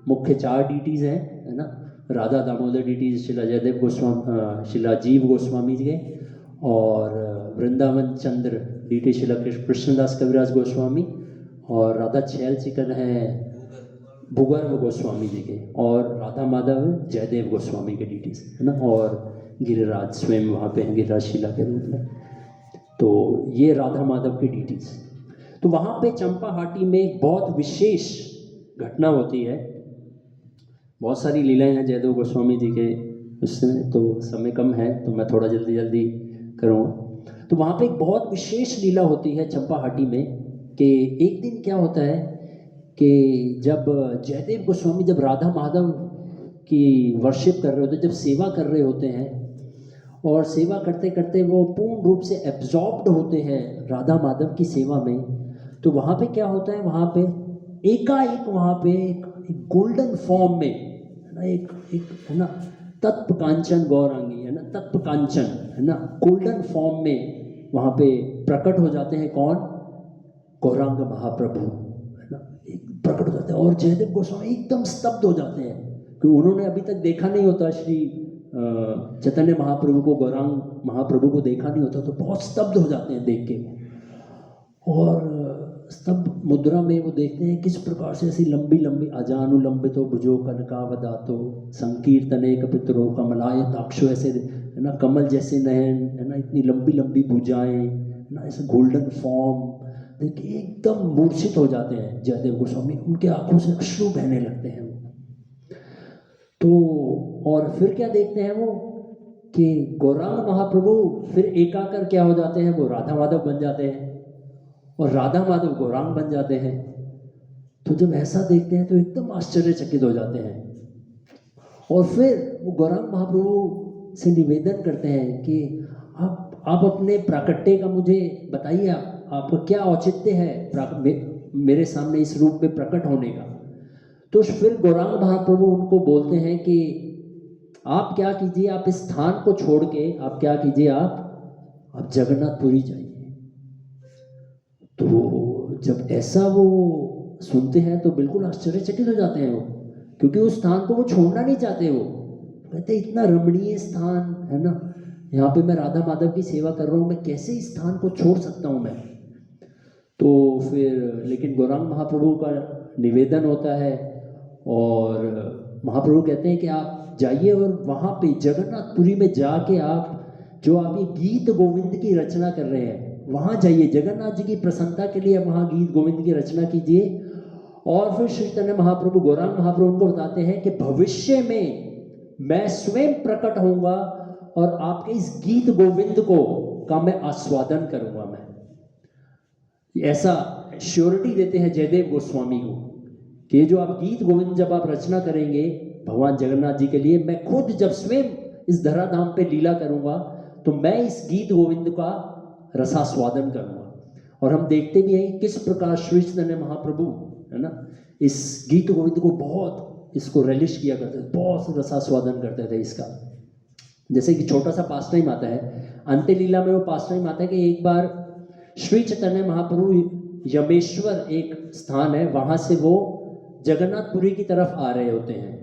मुख्य 4 डीटीज हैं, है ना, राधा दामोदर डीटीज शिला जयदेव गोस्वामी, शिला जीव गोस्वामी जी के, और वृंदावन चंद्र डीटी शिला कृष्णदास कविराज गोस्वामी, और राधा छैल चिकन है भूगर्भ गोस्वामी जी के, और राधा माधव जयदेव गोस्वामी के डीटीज, है ना, और गिरिराज स्वयं वहाँ पे हैं गिरिराज शिला के रूप में। तो ये राधा माधव की डीटीज। तो वहाँ पे चंपाहाटी में एक बहुत विशेष घटना होती है। बहुत सारी लीलाएं हैं जयदेव गोस्वामी जी के उसमें, तो समय कम है तो मैं थोड़ा जल्दी करूँगा। तो वहाँ पे एक बहुत विशेष लीला होती है चंपाहाटी में, कि एक दिन क्या होता है कि जब जयदेव गोस्वामी जब राधा माधव की वर्शिप कर रहे होते हैं, जब सेवा कर रहे होते हैं, और सेवा करते करते वो पूर्ण रूप से एब्जॉर्ब्ड होते हैं राधा माधव की सेवा में, तो वहाँ पे क्या होता है, वहाँ पे एकाएक वहाँ पे एक गोल्डन फॉर्म में, है ना, एक है ना तत्व कांचन गौरांगी, है ना, तत्व कांचन, है ना, गोल्डन फॉर्म में वहाँ पे प्रकट हो जाते हैं। कौन? गौरांग महाप्रभु, है ना, प्रकट हो जाते हैं। और जयदेव गोस्वामी एकदम स्तब्ध हो जाते हैं, क्योंकि उन्होंने अभी तक देखा नहीं होता श्री चैतन्य महाप्रभु को, गौरांग महाप्रभु को देखा नहीं होता, तो बहुत स्तब्ध हो जाते हैं देख के। और स्तंभ मुद्रा में वो देखते हैं किस प्रकार से ऐसी लंबी लंबी अजानुलंबितो भुजो कनकावदातो संकीर्तने कपितरो कमलायताक्षो, ऐसे है ना कमल जैसे नयन, है ना इतनी लंबी लंबी भुजाएं, है ना ऐसे गोल्डन फॉर्म, देखिए एकदम मूर्छित हो जाते हैं जयदेव गोस्वामी, उनके आंखों से अश्रु बहने लगते हैं। तो और फिर क्या देखते हैं वो कि गौरांग महाप्रभु फिर एकाकर क्या हो जाते हैं, वो राधा माधव बन जाते हैं और राधा माधव गौरांग बन जाते हैं। तो जब ऐसा देखते हैं तो एकदम आश्चर्यचकित हो जाते हैं और फिर वो गौरांग महाप्रभु से निवेदन करते हैं कि आप अपने प्राकट्य का मुझे बताइए, आपका क्या औचित्य है मेरे सामने इस रूप में प्रकट होने का। तो फिर गौरांग महाप्रभु उनको बोलते हैं कि आप क्या कीजिए, आप इस स्थान को छोड़ के आप क्या कीजिए, आप जगन्नाथपुरी जाइए। तो जब ऐसा वो सुनते हैं तो बिल्कुल आश्चर्यचकित हो जाते हैं वो, क्योंकि उस स्थान को वो छोड़ना नहीं चाहते। वो कहते इतना रमणीय स्थान है ना, यहाँ पे मैं राधा माधव की सेवा कर रहा हूँ, मैं कैसे इस स्थान को छोड़ सकता हूँ मैं। तो फिर लेकिन गौरांग महाप्रभु का निवेदन होता है और महाप्रभु कहते हैं कि आप जाइए और वहाँ पे जगन्नाथपुरी में जाके आप जो आप ये गीत गोविंद की रचना कर रहे हैं वहाँ जाइए, जगन्नाथ जी की प्रसन्नता के लिए वहाँ गीत गोविंद की रचना कीजिए। और फिर श्री चैतन्य महाप्रभु गौरांग महाप्रभु उनको बताते हैं कि भविष्य में मैं स्वयं प्रकट होऊंगा और आपके इस गीत गोविंद का मैं आस्वादन करूंगा। मैं ऐसा श्योरिटी देते हैं जयदेव गोस्वामी को कि जो आप गीत गोविंद जब आप रचना करेंगे भगवान जगन्नाथ जी के लिए, मैं खुद जब स्वयं इस धराधाम पे लीला करूंगा तो मैं इस गीत गोविंद का रसास्वादन करूंगा। और हम देखते भी हैं किस प्रकार श्री चैतन्य महाप्रभु है ना इस गीत गोविंद को बहुत इसको रेलिश किया करते थे, बहुत रसास्वादन करते थे इसका। जैसे कि छोटा सा पास टाइम आता है अंत्य लीला में, वो पास टाइम आता है कि एक बार श्री चैतन्य महाप्रभु यमेश्वर एक स्थान है वहां से वो जगन्नाथपुरी की तरफ आ रहे होते हैं।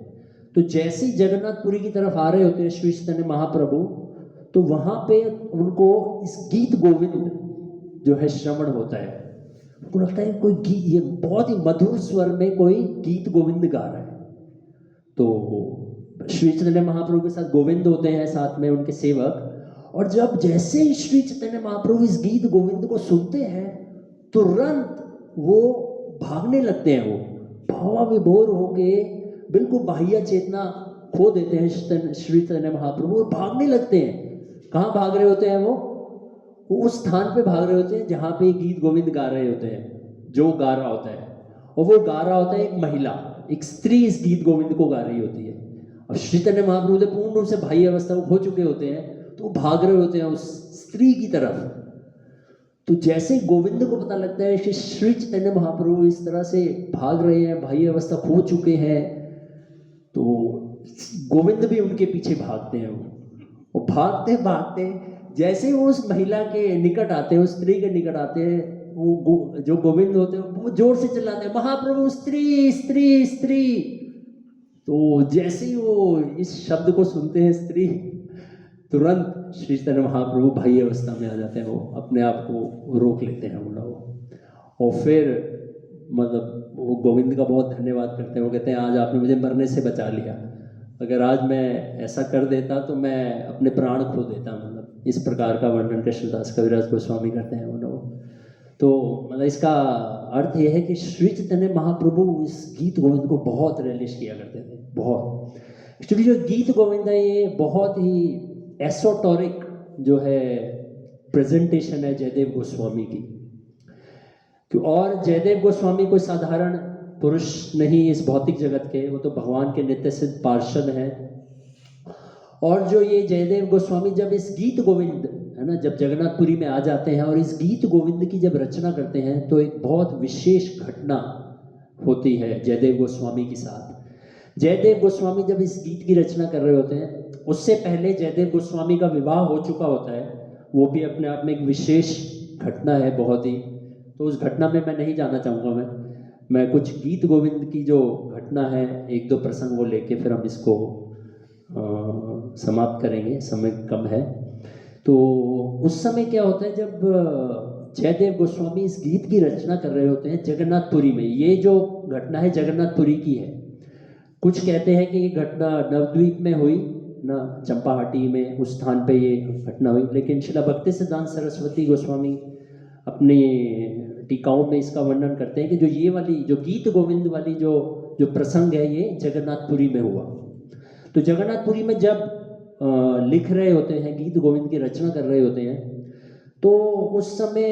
तो जैसे ही जगन्नाथपुरी की तरफ आ रहे होते हैं श्री चैतन्य महाप्रभु, तो वहां पे उनको इस गीत गोविंद जो है श्रवण होता है। उनको लगता है कोई गीत, ये बहुत ही मधुर स्वर में कोई गीत गोविंद गा रहा है। तो श्री चैतन्य महाप्रभु के साथ गोविंद होते हैं, साथ में उनके सेवक। और जब जैसे ही श्री चैतन्य महाप्रभु इस गीत गोविंद को सुनते हैं तुरंत वो भागने लगते हैं, वो भावाविभोर होके बिल्कुल बाह्य चेतना खो देते हैं श्री चैतन्य महाप्रभु और भागने लगते हैं। कहाँ भाग रहे होते हैं वो उस स्थान पे भाग रहे होते हैं जहाँ पे गीत गोविंद गा रहे होते हैं, जो गा रहा होता है। और वो गा रहा होता है एक महिला, एक स्त्री इस गीत गोविंद को गा रही होती है। अब श्री चैतन्य महाप्रभु से पूर्ण रूप से बाह्य अवस्था को खो चुके होते हैं, तो भाग रहे होते हैं उस स्त्री की तरफ। तो जैसे गोविंद को पता लगता है कि श्री चैतन्य महाप्रभु इस तरह से भाग रहे हैं, बाह्य अवस्था खो चुके हैं, तो गोविंद भी उनके पीछे भागते हैं। वो भागते भागते जैसे वो उस महिला के निकट आते हैं, उस स्त्री के निकट आते हैं, वो जो गोविंद होते हैं वो जोर से चिल्लाते हैं महाप्रभु स्त्री स्त्री स्त्री। तो जैसे ही वो इस शब्द को सुनते हैं स्त्री, तुरंत श्री चैतन्य महाप्रभु बाह्य अवस्था में आ जाते हैं, वो अपने आप को रोक लेते हैं वो लोग। और फिर मतलब वो गोविंद का बहुत धन्यवाद करते हैं। वो कहते हैं आज आपने मुझे मरने से बचा लिया, अगर आज मैं ऐसा कर देता तो मैं अपने प्राण खो देता। मतलब इस प्रकार का वर्णन कृष्णदास कविराज गोस्वामी करते हैं वो लोग। तो मतलब इसका अर्थ यह है कि श्री चैतन्य महाप्रभु इस गीत गोविंद को बहुत रिलिश किया करते थे, बहुत। एक्चुअली जो गीत गोविंद है ये बहुत ही एसोटोरिक जो है प्रेजेंटेशन है जयदेव गोस्वामी की। और जयदेव गोस्वामी कोई साधारण पुरुष नहीं इस भौतिक जगत के, वो तो भगवान के नित्य सिद्ध पार्षद हैं। और जो ये जयदेव गोस्वामी जब इस गीत गोविंद है ना जब जगन्नाथपुरी में आ जाते हैं और इस गीत गोविंद की जब रचना करते हैं तो एक बहुत विशेष घटना होती है जयदेव गोस्वामी के साथ। जयदेव गोस्वामी जब इस गीत की रचना कर रहे होते हैं, उससे पहले जयदेव गोस्वामी का विवाह हो चुका होता है, वो भी अपने आप में एक विशेष घटना है बहुत ही। तो उस घटना में मैं नहीं जाना चाहूँगा, मैं कुछ गीत गोविंद की जो घटना है एक दो प्रसंग वो लेके फिर हम इसको समाप्त करेंगे, समय कम है। तो उस समय क्या होता है जब जयदेव गोस्वामी इस गीत की रचना कर रहे होते हैं जगन्नाथपुरी में। ये जो घटना है जगन्नाथपुरी की है। कुछ कहते हैं कि ये घटना नवद्वीप में हुई ना, चंपाहाटी में, उस स्थान पे ये घटना हुई, लेकिन श्रील भक्ति सिद्धांत सरस्वती गोस्वामी अपने टीकाओं में इसका वर्णन करते हैं कि जो ये वाली जो गीत गोविंद वाली जो प्रसंग है ये जगन्नाथपुरी में हुआ। तो जगन्नाथपुरी में जब लिख रहे होते हैं, गीत गोविंद की रचना कर रहे होते हैं, तो उस समय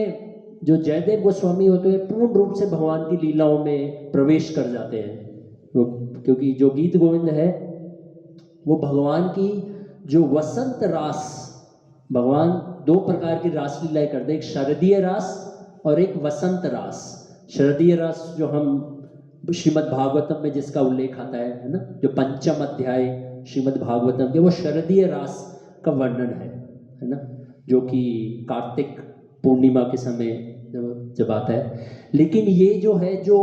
जो जयदेव गोस्वामी होते हैं पूर्ण रूप से भगवान की लीलाओं में प्रवेश कर जाते हैं। क्योंकि जो गीत गोविंद है वो भगवान की जो वसंत रास, भगवान दो प्रकार की रास लीलाएं करते हैं, एक शरदीय रास और एक वसंत रास। शरदीय रास जो हम श्रीमद् भागवतम में जिसका उल्लेख आता है ना, जो पंचम अध्याय श्रीमद् भागवतम के, वो शरदीय रास का वर्णन है ना, जो कि कार्तिक पूर्णिमा के समय जब आता है। लेकिन ये जो है, जो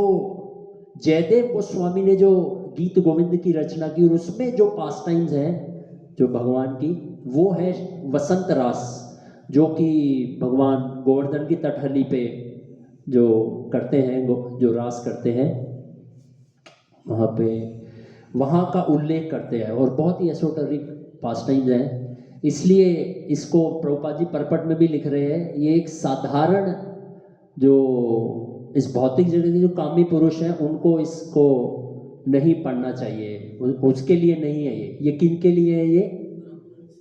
जयदेव गोस्वामी ने जो गीत गोविंद की रचना की और उसमें जो पास टाइम्स हैं जो भगवान की, वो है वसंत रास, जो कि भगवान गोवर्धन की तटहली पे जो करते हैं, जो रास करते हैं वहाँ पे, वहाँ का उल्लेख करते हैं और बहुत ही एसोटेरिक पास टाइम्स हैं। इसलिए इसको प्रभुपाद जी परपट में भी लिख रहे हैं, ये एक साधारण जो इस भौतिक जगत के जो कामी पुरुष हैं उनको इसको नहीं पढ़ना चाहिए, उसके लिए नहीं है ये किन के लिए है? ये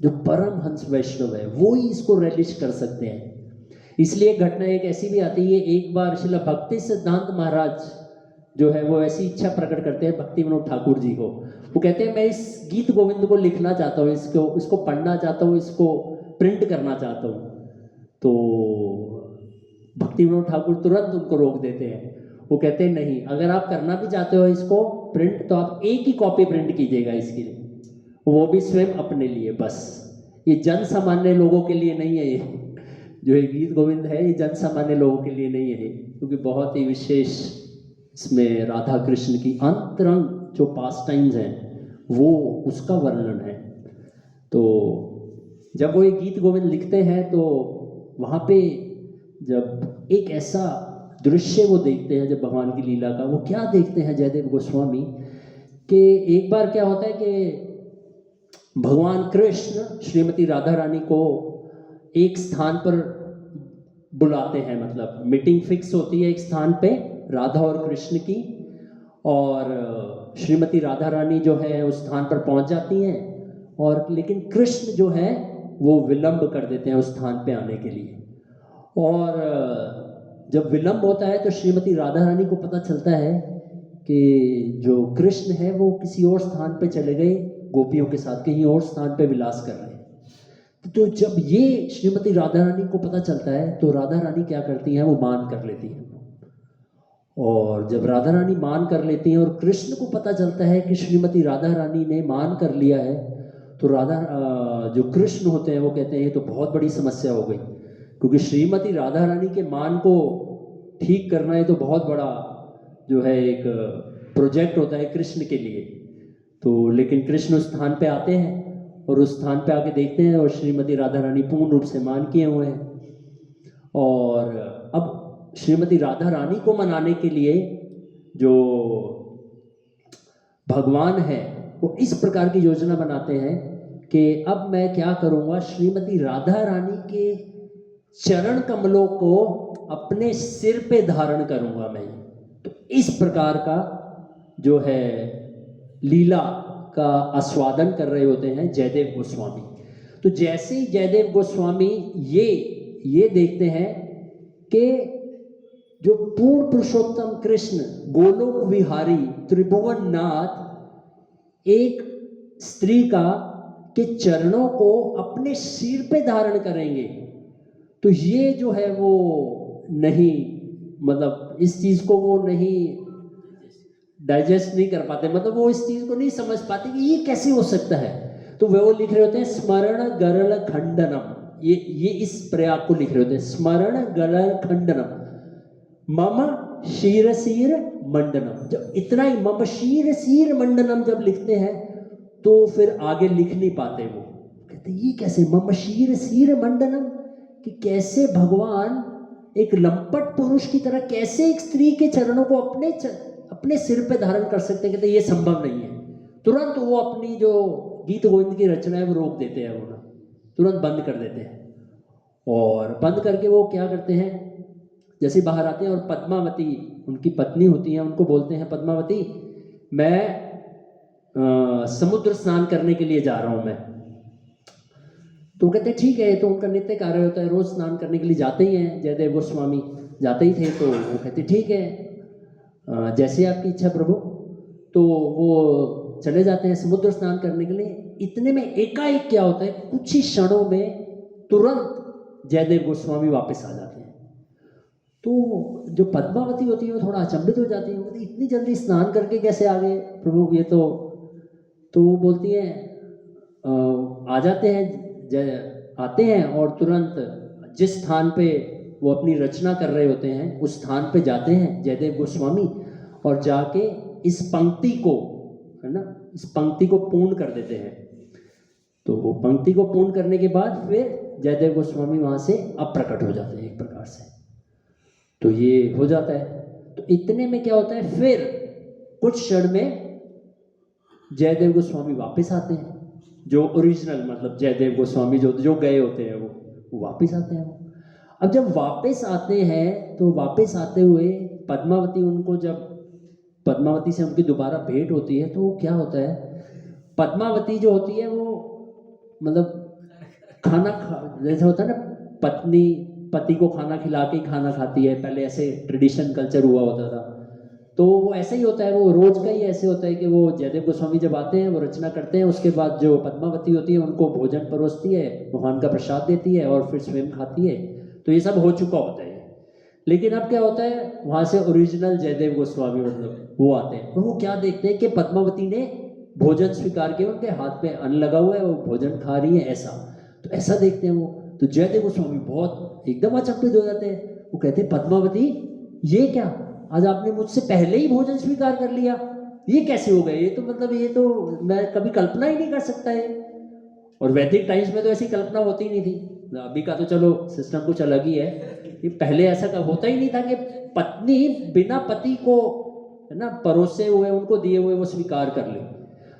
जो परम हंस वैष्णव है वो ही इसको रिलीज कर सकते हैं। इसलिए घटना एक ऐसी भी आती है, एक बार श्रील भक्ति सिद्धांत महाराज जो है वो ऐसी इच्छा प्रकट करते हैं भक्ति विनोद ठाकुर जी को। वो कहते हैं मैं इस गीत गोविंद को लिखना चाहता हूँ, इसको पढ़ना चाहता हूँ, इसको प्रिंट करना चाहता हूँ। तो भक्ति विनोद ठाकुर तुरंत उनको रोक देते हैं। वो कहते हैं नहीं, अगर आप करना भी चाहते हो इसको प्रिंट तो आप एक ही कॉपी प्रिंट कीजिएगा इसके लिए, वो भी स्वयं अपने लिए बस। ये जन सामान्य लोगों के लिए नहीं है, ये जो ये गीत गोविंद है ये जन सामान्य लोगों के लिए नहीं है, क्योंकि बहुत ही विशेष इसमें राधा कृष्ण की अंतरंग जो पास टाइम्स हैं वो उसका वर्णन है। तो जब वो ये गीत गोविंद लिखते हैं तो वहाँ पे जब एक ऐसा दृश्य वो देखते हैं जब भगवान की लीला का, वो क्या देखते हैं जयदेव गोस्वामी कि एक बार क्या होता है कि भगवान कृष्ण श्रीमती राधा रानी को एक स्थान पर बुलाते हैं, मतलब मीटिंग फिक्स होती है एक स्थान पे राधा और कृष्ण की, और श्रीमती राधा रानी जो है उस स्थान पर पहुंच जाती हैं, और लेकिन कृष्ण जो है वो विलंब कर देते हैं उस स्थान पे आने के लिए। और जब विलंब होता है तो श्रीमती राधा रानी को पता चलता है कि जो कृष्ण है वो किसी और स्थान पे चले गए, गोपियों के साथ कहीं और स्थान पे विलास कर रहे हैं। तो जब ये श्रीमती राधा रानी को पता चलता है तो राधा रानी क्या करती हैं, वो मान कर लेती हैं। और जब राधा रानी मान कर लेती हैं और कृष्ण को पता चलता है कि श्रीमती राधा रानी ने मान कर लिया है, तो जो कृष्ण होते हैं वो कहते हैं ये तो बहुत बड़ी समस्या हो गई, क्योंकि श्रीमती राधा रानी के मान को ठीक करना है तो बहुत बड़ा जो है एक प्रोजेक्ट होता है कृष्ण के लिए। तो लेकिन कृष्ण उस स्थान पे आते हैं और उस स्थान पे आके देखते हैं और श्रीमती राधा रानी पूर्ण रूप से मान किए हुए हैं। और अब श्रीमती राधा रानी को मनाने के लिए जो भगवान है वो इस प्रकार की योजना बनाते हैं कि अब मैं क्या करूँगा, श्रीमती राधा रानी के चरण कमलों को अपने सिर पे धारण करूँगा मैं। तो इस प्रकार का जो है लीला का आस्वादन कर रहे होते हैं जयदेव गोस्वामी। तो जैसे ही जयदेव गोस्वामी ये देखते हैं कि जो पूर्ण पुरुषोत्तम कृष्ण गोलोक विहारी त्रिभुवन नाथ एक स्त्री के चरणों को अपने सिर पे धारण करेंगे, तो ये जो है वो नहीं, मतलब इस चीज को वो नहीं डाइजेस्ट नहीं कर पाते, मतलब वो इस चीज को नहीं समझ पाते कि ये कैसे हो सकता है। तो वो लिख रहे होते हैं स्मरण गरल खंडनम, ये इस प्रयाग को लिख रहे होते हैं, स्मरण गरल खंडनम मम शीरसीर मंडनम। जब इतना ही मम शीरसीर मंडनम जब लिखते हैं तो फिर आगे लिख नहीं पाते। वो कहते ये कैसे मम शीरसीर मंडनम, कि कैसे भगवान एक लंपट पुरुष की तरह कैसे एक स्त्री के चरणों को अपने सिर पे धारण कर सकते हैं? कहते ये संभव नहीं है। तुरंत वो अपनी जो गीत गोविंद की रचना है वो रोक देते हैं, वो ना तुरंत बंद कर देते हैं। और बंद करके वो क्या करते हैं, जैसे बाहर आते हैं और पद्मावती उनकी पत्नी होती है, उनको बोलते हैं पद्मावती मैं समुद्र स्नान करने के लिए जा रहा हूं मैं। तो कहते ठीक है, तो उनका नित्य कार्य होता है, रोज स्नान करने के लिए जाते ही हैं, जयदेव गोस्वामी जाते ही थे। तो वो कहते ठीक है जैसे आपकी इच्छा प्रभु। तो वो चले जाते हैं समुद्र स्नान करने के लिए। इतने में एकाएक क्या होता है, कुछ ही क्षणों में तुरंत जयदेव गोस्वामी वापस आ जाते हैं। तो जो पद्मावती होती है वो थोड़ा अचंभित हो जाती है, वो इतनी जल्दी स्नान करके कैसे आ गए प्रभु, ये तो वो बोलती है आ जाते हैं, आते हैं और तुरंत जिस स्थान पे वो अपनी रचना कर रहे होते हैं उस स्थान पे जाते हैं जयदेव गोस्वामी, और जाके इस पंक्ति को, है ना, इस पंक्ति को पूर्ण कर देते हैं। तो वो पंक्ति को पूर्ण करने के बाद फिर जयदेव गोस्वामी वहां से अप्रकट हो जाते हैं एक प्रकार से। तो ये हो जाता है। तो इतने में क्या होता है, फिर कुछ क्षण में जयदेव गोस्वामी वापस आते हैं, जो ओरिजिनल मतलब जयदेव गोस्वामी जो गए होते हैं वो वापस आते हैं। अब जब वापस आते हैं तो वापस आते हुए पद्मावती उनको, जब पद्मावती से उनकी दोबारा भेंट होती है तो क्या होता है, पद्मावती जो होती है वो मतलब जैसे होता है ना, पत्नी पति को खाना खिला के खाना खाती है, पहले ऐसे ट्रेडिशन कल्चर हुआ होता था। तो वो ऐसा ही होता है, वो रोज का ही ऐसे होता है कि वो जयदेव गोस्वामी जब आते हैं वो रचना करते हैं, उसके बाद जो पद्मावती होती है उनको भोजन परोसती है, भगवान का प्रसाद देती है और फिर स्वयं खाती है। तो ये सब हो चुका होता है। लेकिन अब क्या होता है, वहां से ओरिजिनल जयदेव गोस्वामी मतलब वो आते हैं और वो क्या देखते हैं कि पद्मावती ने भोजन स्वीकार किया, उनके हाथ में अन्न लगा हुआ है, वो भोजन खा रही है ऐसा। तो ऐसा देखते हैं वो, तो जयदेव गोस्वामी बहुत एकदम अचंभित हो जाते हैं। वो कहते हैं पद्मावती ये क्या, आज आपने मुझसे पहले ही भोजन स्वीकार कर लिया, ये कैसे हो गए, ये तो मतलब ये तो मैं कभी कल्पना ही नहीं कर सकता है। और वैदिक टाइम्स में तो ऐसी कल्पना होती ही नहीं थी, अभी का तो चलो सिस्टम कुछ अलग ही है, कि पहले ऐसा होता ही नहीं था कि पत्नी बिना पति को, है ना, परोसे हुए उनको दिए हुए वो स्वीकार कर ले।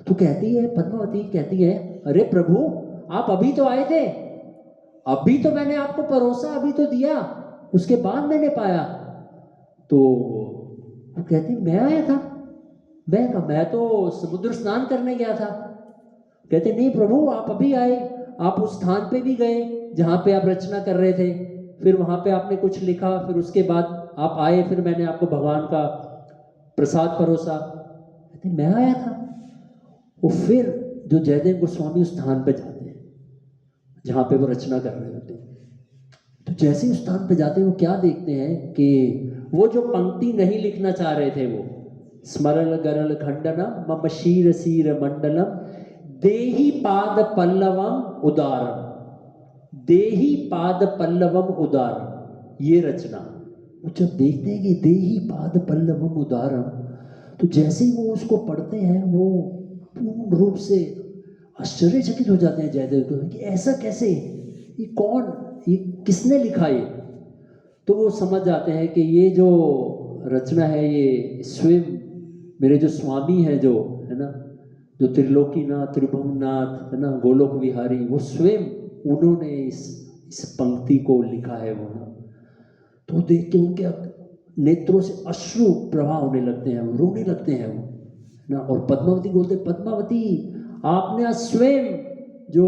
तो कहती है पद्मावती, कहती है अरे प्रभु आप अभी तो आए थे, अभी तो मैंने आपको परोसा, अभी तो दिया, उसके बाद मैंने पाया। तो वो कहती मैं आया था, मैं तो समुद्र स्नान करने गया था। कहते नहीं प्रभु आप अभी आए, आप उस स्थान पे भी गए जहां पे आप रचना कर रहे थे, फिर वहां पे आपने कुछ लिखा, फिर उसके बाद आप आए, फिर मैंने आपको भगवान का प्रसाद परोसा। कहते मैं आया था। वो फिर जो जयदेव गोस्वामी उस स्थान पे जाते हैं जहां पे वो रचना कर रहे होते हैं, तो जैसे ही उस स्थान पे जाते हैं वो क्या देखते हैं कि वो जो पंक्ति नहीं लिखना चाह रहे थे, वो स्मरण गरल खंडनम मम शीर सीर मंडलम देही पाद पल्लवम उदारम, देही पाद पल्लवम उदारम, ये रचना वो जब देखते हैं कि देही पाद पल्लवम उदारम, तो जैसे ही वो उसको पढ़ते हैं वो पूर्ण रूप से आश्चर्यचकित हो जाते हैं जयदेव को कि ऐसा कैसे, ये कौन, ये किसने लिखा ये। तो वो समझ जाते हैं कि ये जो रचना है ये स्वयं मेरे जो स्वामी है, जो है ना, जो त्रिलोकीनाथ त्रिभुवननाथ है ना, गोलोक विहारी, वो स्वयं उन्होंने इस पंक्ति को लिखा है वो ना। तो देख के उनके नेत्रों से अश्रु प्रवाह होने लगते हैं, वो रोने लगते हैं वो ना। और पद्मावती बोलते पद्मावती आपने आज स्वयं जो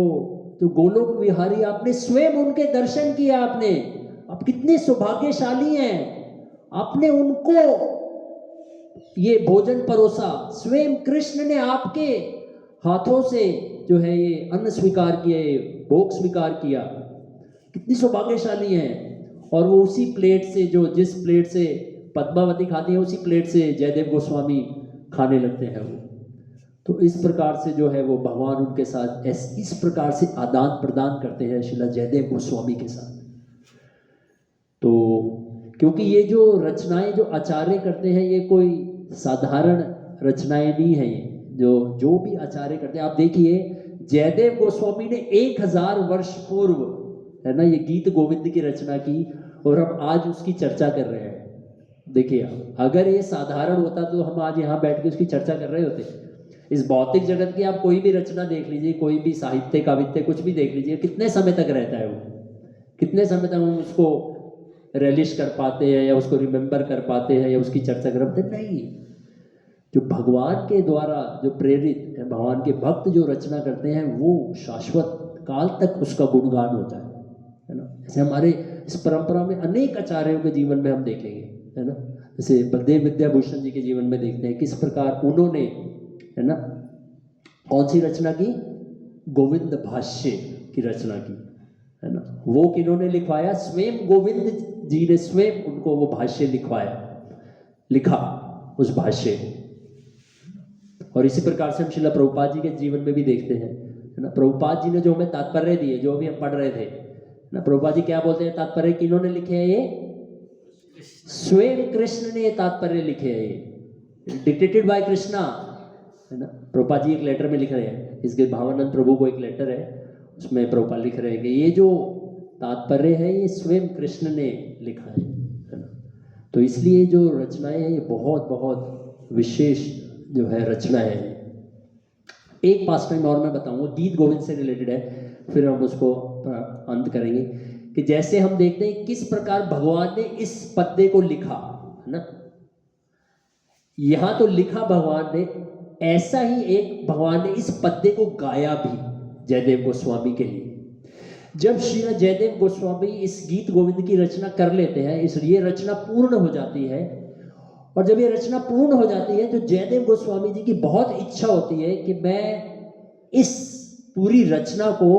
गोलोक विहारी, आपने स्वयं उनके दर्शन किए, आपने, आप कितने सौभाग्यशाली हैं, आपने उनको ये भोजन परोसा, स्वयं कृष्ण ने आपके हाथों से जो है ये अन्न स्वीकार किया, ये भोग स्वीकार किया, कितनी सौभाग्यशाली हैं। और वो उसी प्लेट से, जो जिस प्लेट से पद्मावती खाती है, उसी प्लेट से जयदेव गोस्वामी खाने लगते हैं वो। तो इस प्रकार से जो है वो भगवान उनके साथ इस प्रकार से आदान प्रदान करते हैं श्रीला जयदेव गोस्वामी के साथ। तो क्योंकि ये जो रचनाएं जो आचार्य करते हैं ये कोई साधारण रचनाएं नहीं है, ये जो भी आचार्य करते हैं, आप देखिए जयदेव गोस्वामी ने 1000 वर्ष पूर्व, है ना, ये गीत गोविंद की रचना की, और हम आज उसकी चर्चा कर रहे हैं। देखिए, अगर ये साधारण होता तो हम आज यहाँ बैठ के उसकी चर्चा कर रहे होते। इस भौतिक जगत की आप कोई भी रचना देख लीजिए, कोई भी साहित्य काव्य कुछ भी देख लीजिए, कितने समय तक रहता है वो, कितने समय तक हम उसको रिलिश कर पाते हैं या उसको रिमेम्बर कर पाते हैं या उसकी चर्चा कर पाते हैं? नहीं। जो भगवान के द्वारा जो प्रेरित है, भगवान के भक्त जो रचना करते हैं, वो शाश्वत काल तक उसका गुणगान होता है ना। जैसे हमारे इस परंपरा में अनेक आचार्यों के जीवन में हम देखेंगे, है ना। जैसे बलदेव विद्याभूषण जी के जीवन में देखते हैं किस प्रकार उन्होंने, है ना, कौन सी रचना की? गोविंद भाष्य की रचना की, है ना। वो किन्होंने लिखवाया? स्वयं गोविंद जी ने स्वयं उनको वो भाष्य लिखा उस भाष्य। और इसी प्रकार से हम श्रील प्रभुपाद जी के जीवन में भी देखते हैं, है ना। प्रभुपाद जी ने जो हमें तात्पर्य दिए, जो अभी हम पढ़ रहे थे ना, प्रभुपाद जी क्या बोलते हैं? तात्पर्य किन्होंने लिखे हैं? ये स्वयं कृष्ण ने तात्पर्य लिखे हैं, ये डिक्टेटेड बाय कृष्णा, है ना। प्रभुपाद जी एक लेटर में लिख रहे हैं, इसके भावानंद प्रभु को एक लेटर है, उसमें प्रभुपाद लिख रहे हैं कि ये जो तात्पर्य है ये स्वयं कृष्ण ने लिखा है ना। तो इसलिए जो रचनाएं हैं ये बहुत बहुत विशेष जो है रचना है। एक पास टाइम और मैं बताऊंगा, गीत गोविंद से रिलेटेड है, फिर हम उसको अंत करेंगे। कि जैसे हम देखते हैं किस प्रकार भगवान ने इस पद्य को लिखा, है ना। यहां तो लिखा भगवान ने, ऐसा ही एक भगवान ने इस पद्य को गाया भी जयदेव गोस्वामी के लिए। जब श्री जयदेव गोस्वामी इस गीत गोविंद की रचना कर लेते हैं, ये रचना पूर्ण हो जाती है, और जब ये रचना पूर्ण हो जाती है तो जयदेव गोस्वामी जी की बहुत इच्छा होती है कि मैं इस पूरी रचना को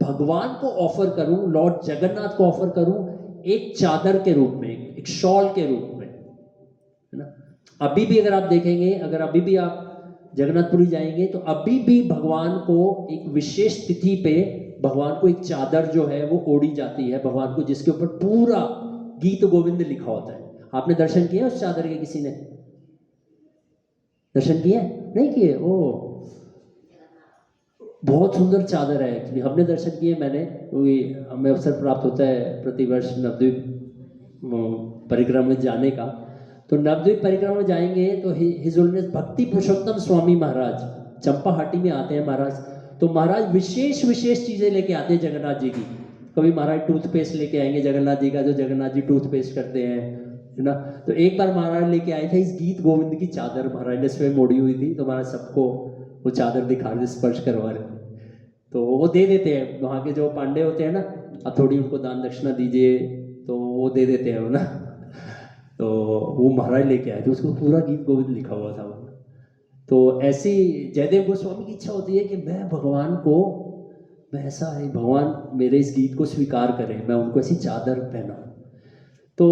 भगवान को ऑफर करूं, लॉर्ड जगन्नाथ को ऑफर करूं, एक चादर के रूप में, एक शॉल के रूप में, है ना। अभी भी अगर आप देखेंगे, अगर अभी भी आप जगन्नाथपुरी जाएंगे तो अभी भी भगवान को एक विशेष तिथि पे भगवान को एक चादर जो है वो ओढ़ी जाती है भगवान को, जिसके ऊपर पूरा गीत गोविंद लिखा होता है। आपने दर्शन किए उस चादर के? किसी ने दर्शन किए? नहीं किए? ओ, बहुत सुंदर चादर है एक्चुअली, हमने दर्शन किए, मैंने, हमें अवसर प्राप्त होता है प्रतिवर्ष नवद्वीप परिक्रमा में जाने का। तो नवद्वीप परिक्रमा में जाएंगे तो हिज होलीनेस भक्ति पुरुषोत्तम स्वामी महाराज चंपाहाटी में आते हैं महाराज। तो महाराज विशेष विशेष चीजें लेके आते हैं जगन्नाथ जी की। कभी महाराज टूथपेस्ट लेके आएंगे जगन्नाथ जी का, जो जगन्नाथ जी टूथपेस्ट करते हैं, है ना। तो एक बार महाराज लेके आए थे इस गीत गोविंद की चादर, महाराज ने स्वयं ओढ़ी हुई थी। तो महाराज सबको वो चादर दिखा रहे, स्पर्श करवा रहे, तो वो दे देते हैं। वहाँ के जो पांडे होते हैं ना, आप थोड़ी उनको दान दक्षिणा दीजिए, तो वो दे देते हैं ना। तो वो महाराज लेके आए थे, उसको पूरा गीत गोविंद लिखा हुआ था वो। तो ऐसी जयदेव गोस्वामी की इच्छा होती है कि मैं भगवान को, मैं ऐसा है, भगवान मेरे इस गीत को स्वीकार करें, मैं उनको ऐसी चादर पहनाऊं। तो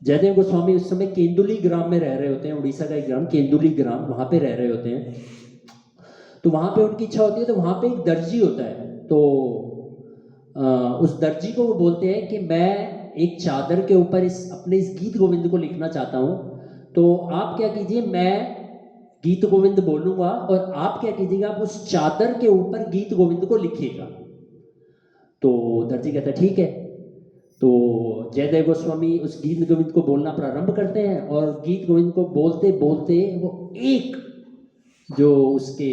जयदेव गोस्वामी उस समय केंदुली ग्राम में रह रहे होते हैं, उड़ीसा का एक ग्राम केंदुली ग्राम, वहां पे रह रहे होते हैं। तो वहां पे उनकी इच्छा होती है, तो वहां पे एक दर्जी होता है। तो उस दर्जी को वो बोलते हैं कि मैं एक चादर के ऊपर अपने इस गीत गोविंद को लिखना चाहता हूं, तो आप क्या कीजिए, मैं गीत गोविंद बोलूंगा और आप क्या कीजिएगा, आप उस चादर के ऊपर गीत गोविंद को लिखिएगा। तो दर्जी कहता है ठीक है। तो जयदेव गोस्वामी उस गीत गोविंद को बोलना प्रारंभ करते हैं, और गीत गोविंद को बोलते बोलते वो एक जो उसके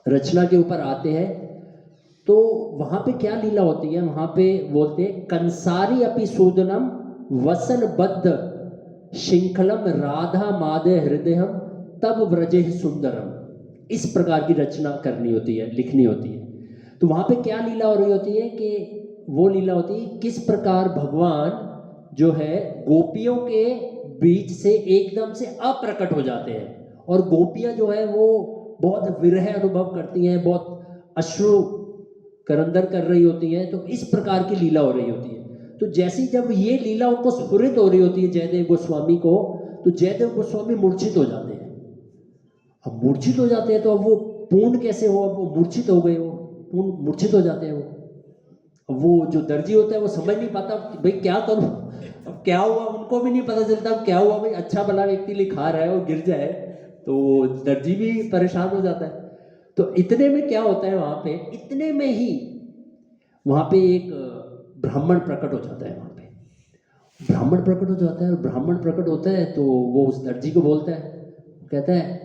रचना के ऊपर आते हैं, तो वहां पे क्या लीला होती है, वहां पे बोलते हैं कंसारी अपि सूदनम वसन बद्ध शिंखलम राधा मादे हृदयम तब व्रजे सुंदरम। इस प्रकार की रचना करनी होती है, लिखनी होती है। तो वहां पे क्या लीला हो रही होती है कि वो लीला होती है किस प्रकार भगवान जो है गोपियों के बीच से एकदम से अप्रकट हो जाते हैं, और गोपियां जो है वो बहुत विरह अनुभव करती हैं, बहुत अश्रु करंदर कर रही होती हैं। तो इस प्रकार की लीला हो रही होती है। तो जैसी जब ये लीला उनको स्फुरित हो रही होती है जयदेव गोस्वामी को, तो जयदेव गोस्वामी मूर्छित हो जाते हैं। अब मूर्छित हो जाते हैं तो अब वो पूर्ण कैसे हो, अब वो मूर्छित हो गए, वो पूर्ण मूर्छित हो जाते हैं। वो जो दर्जी होता है वो समझ नहीं पाता भाई क्या करूं, अब क्या हुआ, उनको भी नहीं पता चलता क्या हुआ। भाई अच्छा भला व्यक्ति लिखा रहा है और गिर जाए तो दर्जी भी परेशान हो जाता है। तो इतने में क्या होता है, वहां पे इतने में ही वहाँ पे एक ब्राह्मण प्रकट हो जाता है। वहाँ पे ब्राह्मण प्रकट हो जाता है, और ब्राह्मण प्रकट होता है तो वो उस दर्जी को बोलता है, कहता है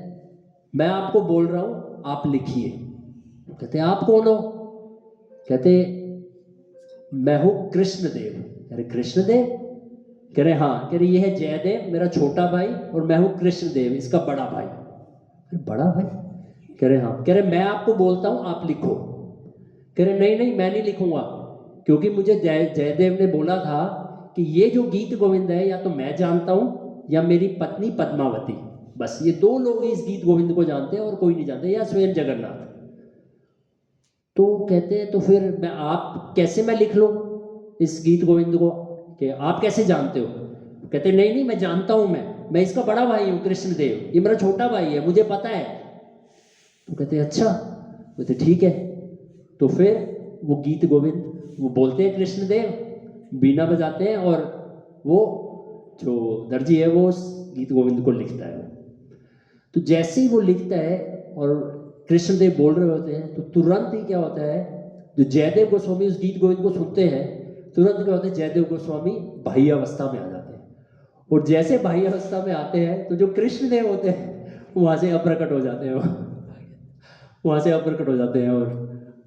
मैं आपको बोल रहा हूँ आप लिखिए। कहते आप कौन हो? कहते मैं हूँ कृष्णदेव। अरे कृष्णदेव? कह रहे हाँ। कह रहे ये है जयदेव मेरा छोटा भाई, और मैं हूँ कृष्णदेव इसका बड़ा भाई। अरे बड़ा भाई? कह रहे हाँ। कह रहे मैं आपको बोलता हूँ आप लिखो। कह रहे नहीं नहीं मैं नहीं लिखूंगा, क्योंकि मुझे जयदेव ने बोला था कि ये जो गीत गोविंद है या तो मैं जानता हूँ या मेरी पत्नी पद्मावती, बस ये दो लोग इस गीत गोविंद को जानते हैं और कोई नहीं जानते, या स्वयं जगन्नाथ। तो कहते हैं तो फिर आप कैसे मैं लिख लूं इस गीत गोविंद को, कि आप कैसे जानते हो? कहते नहीं नहीं मैं जानता हूं, मैं इसका बड़ा भाई हूं कृष्णदेव, ये मेरा छोटा भाई है मुझे पता है। तो कहते अच्छा। कहते ठीक है। तो फिर वो गीत गोविंद वो बोलते हैं, कृष्णदेव बीना बजाते हैं, और वो जो दर्जी है वो उस गीत गोविंद को लिखता है। तो जैसे ही वो लिखता है और कृष्णदेव बोल रहे होते हैं, तो तुरंत ही क्या होता है, जो जयदेव गोस्वामी उस गीत गोविंद को सुनते हैं, तुरंत क्या होता है जयदेव गोस्वामी बाह्य अवस्था में आ जाते हैं। और जैसे बाह्य अवस्था में आते हैं तो जो कृष्णदेव होते हैं वहां से अप्रकट हो जाते हैं, वहां से अप्रकट हो जाते हैं,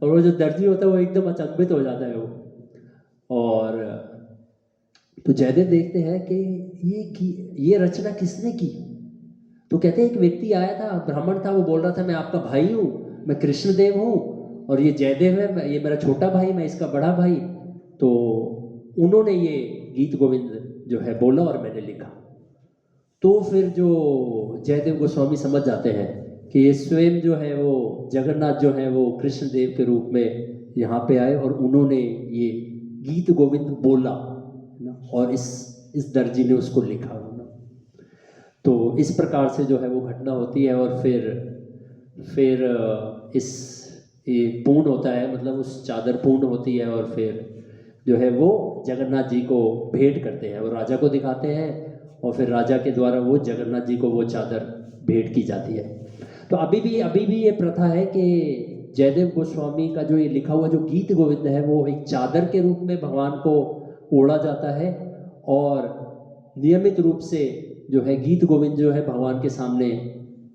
और वो जो दर्जी होता है वो एकदम अचंभित हो जाता है वो। और तो जयदेव देखते हैं कि ये रचना किसने की? तो कहते हैं एक व्यक्ति आया था, ब्राह्मण था, वो बोल रहा था मैं आपका भाई हूँ, मैं कृष्णदेव हूँ, और ये जयदेव है, ये मेरा छोटा भाई, मैं इसका बड़ा भाई। तो उन्होंने ये गीत गोविंद जो है बोला और मैंने लिखा। तो फिर जो जयदेव गोस्वामी समझ जाते हैं कि ये स्वयं जो है वो जगन्नाथ जो है वो कृष्णदेव के रूप में यहाँ पे आए, और उन्होंने ये गीत गोविंद बोला ना, और इस दर्जी ने उसको लिखा ना। तो इस प्रकार से जो है वो घटना होती है, और फिर इस ये पूर्ण होता है, मतलब उस चादर पूर्ण होती है, और फिर जो है वो जगन्नाथ जी को भेंट करते हैं और राजा को दिखाते हैं, और फिर राजा के द्वारा वो जगन्नाथ जी को वो चादर भेंट की जाती है। तो अभी भी ये प्रथा है कि जयदेव गोस्वामी का जो ये लिखा हुआ जो गीत गोविंद है वो एक चादर के रूप में भगवान को ओढ़ा जाता है, और नियमित रूप से जो है गीत गोविंद जो है भगवान के सामने